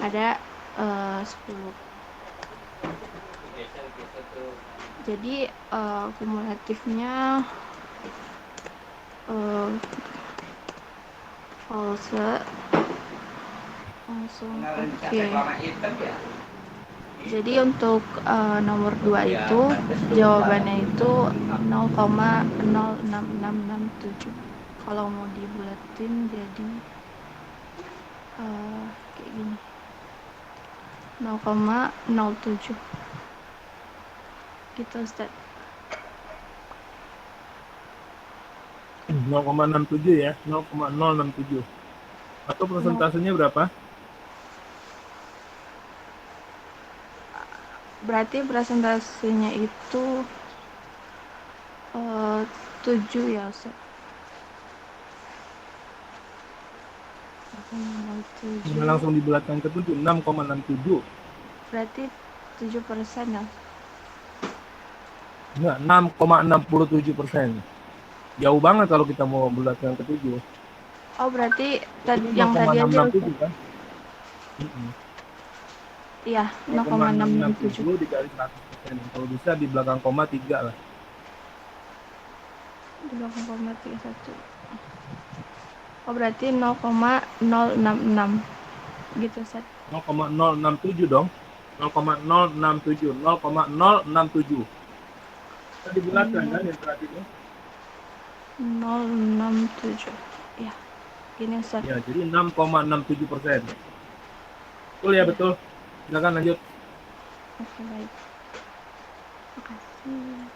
ada 10. Jadi kumulatifnya false langsung oke. Jadi untuk nomor 2 itu jawabannya itu 0,06667. Kalau mau dibulatin jadi kayak gini 0,07 gitu Ustaz. 0,67 ya, 0,067. Atau persentasenya berapa? Berarti presentasinya itu 7 ya Ustaz. Langsung dibulatkan ke 7, 6,67. Berarti 7% ya? Enggak, 6,67%. Jauh banget kalau kita mau bulatkan ke 7. Oh berarti yang tadi aja kan? Iya, 0,667 dikali 100%. Kalau bisa di belakang koma 3 lah. Di belakang koma 31. Oh berarti 0,066 gitu Ustaz. 0,067 dong. 0,067. 0,067. Kita dibulatkan kan yang terakhir ini? 067. Ya. Gini Ustaz. Ya, jadi 6,67%. Betul ya, betul. Silakan lanjut. Oke, baik. Makasih.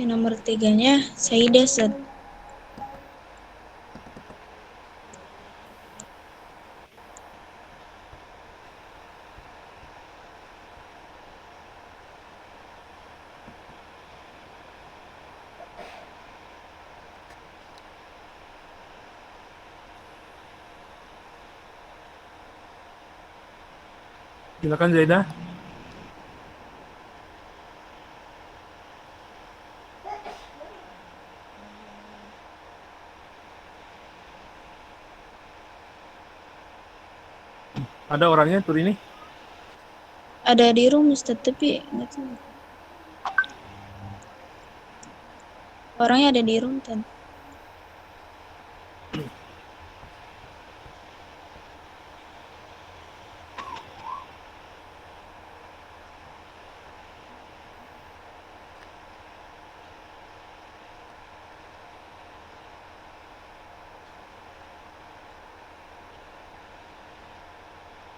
Nomor 3-nya Saida, Ustaz. Silakan Zaida. Ada orangnya tur ini? Ada di room, Ustaz, tapi nggak tahu. Orangnya ada di room, Tan.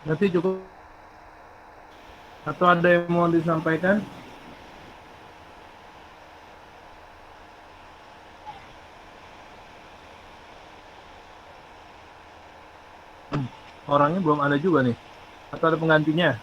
Nanti cukup. Atau ada yang mau disampaikan? Orangnya belum ada juga nih. Atau ada penggantinya?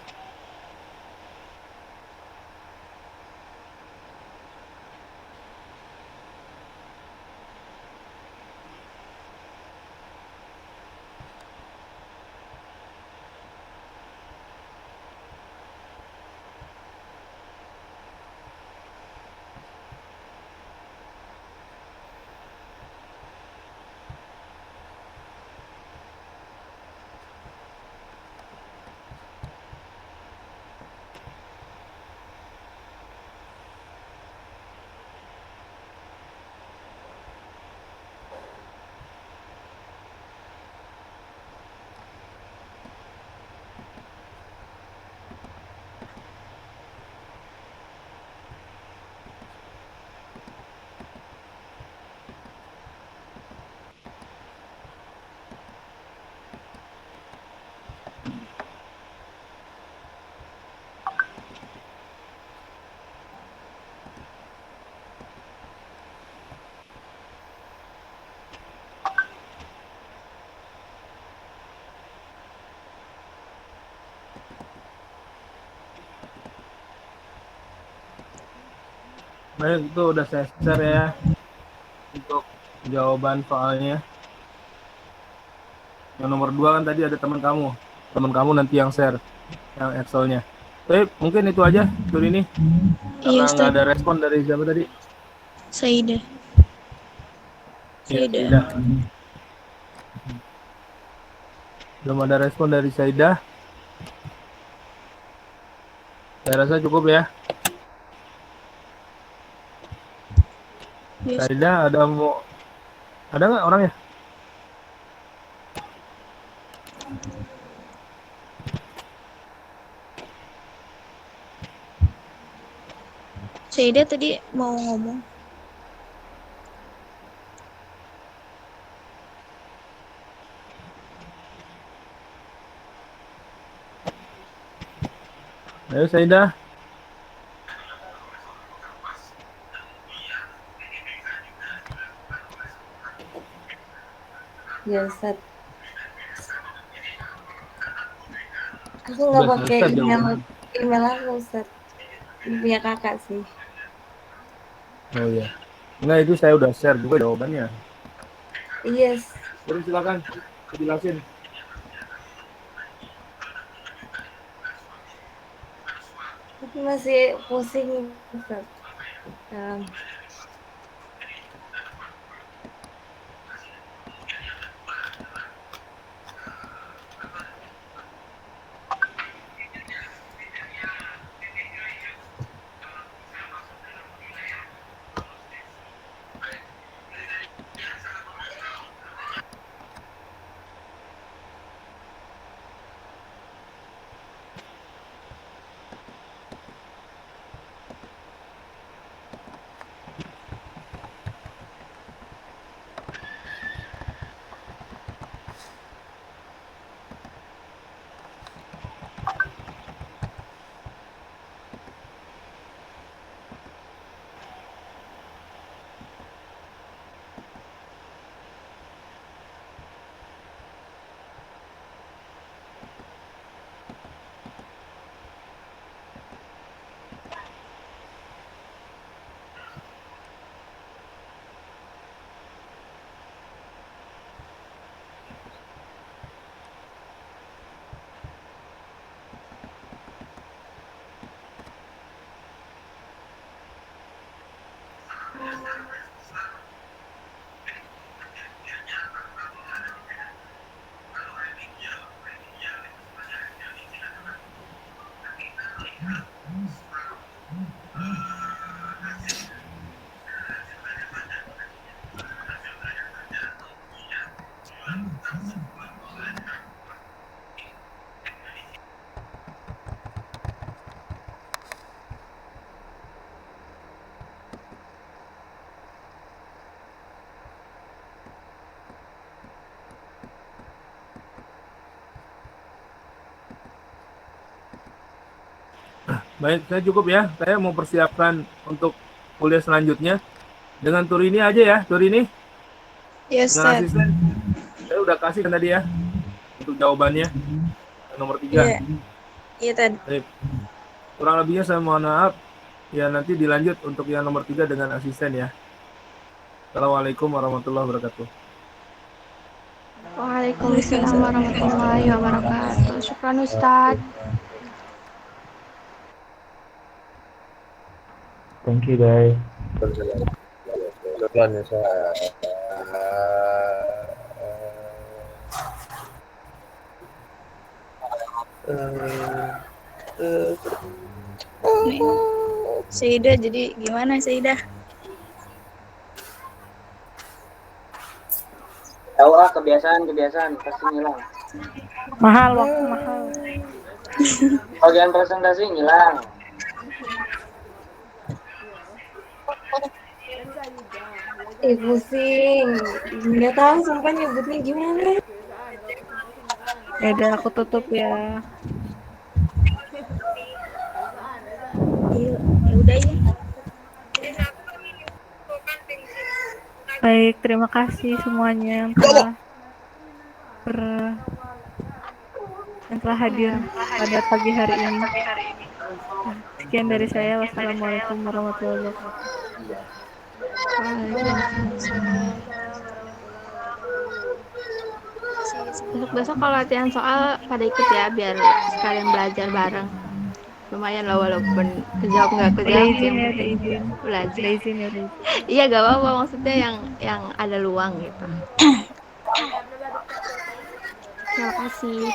Baik, itu udah saya share ya untuk jawaban soalnya. Yang nomor 2 kan tadi ada teman kamu nanti yang share yang Excelnya. Tapi mungkin itu aja tur ini Iya, karena nggak Ustaz. ada respon dari siapa tadi. Saida. Iya, Saida. Saida. Belum ada respon dari Saida. Saya rasa cukup ya. Yes. Saida ada nggak orangnya? Saida tadi mau ngomong. Ayo Saida. Ya Ustaz. Aku nggak Udah pakai selesai email jawabannya. email aku Ustaz. Punya kakak sih. Oh iya. Enggak, itu saya udah share juga jawabannya. Yes. Terus silakan dijelasin. Tapi masih pusing Ustaz. Baik, saya cukup ya. Saya mau persiapkan untuk kuliah selanjutnya dengan tur ini aja ya, tur ini. Yes, Dengan Ustaz. asisten. Saya udah kasih kan tadi ya untuk jawabannya nomor 3. Iya. Iya tadi. Baik. Kurang lebihnya saya mohon maaf. Ya nanti dilanjut untuk yang nomor 3 dengan asisten ya. Assalamualaikum warahmatullahi wabarakatuh. Waalaikumsalam warahmatullahi wabarakatuh. Syukran Ustaz. Thank you guys. Shukran ya Ustaz. Nih, Seidah jadi gimana Seidah? Tahu lah kebiasaan pasti ngilang. Mahal waktu mahal. Bagian presentasi ngilang. Pusing. Nggak tahu sumpah nyebutnya gimana. Ya udah aku tutup ya. Iya, ya udah ya. Baik, terima kasih semuanya yang telah hadir pada pagi hari ini. Sekian dari saya. Wassalamualaikum warahmatullahi Untuk besok kalau latihan soal pada ikut ya biar sekalian belajar bareng. Lumayan lah walaupun kejawab nggak kejawab. Ada izin. Belajar. Ada izin ya. Iya gak apa-apa maksudnya yang ada luang gitu. Terima kasih.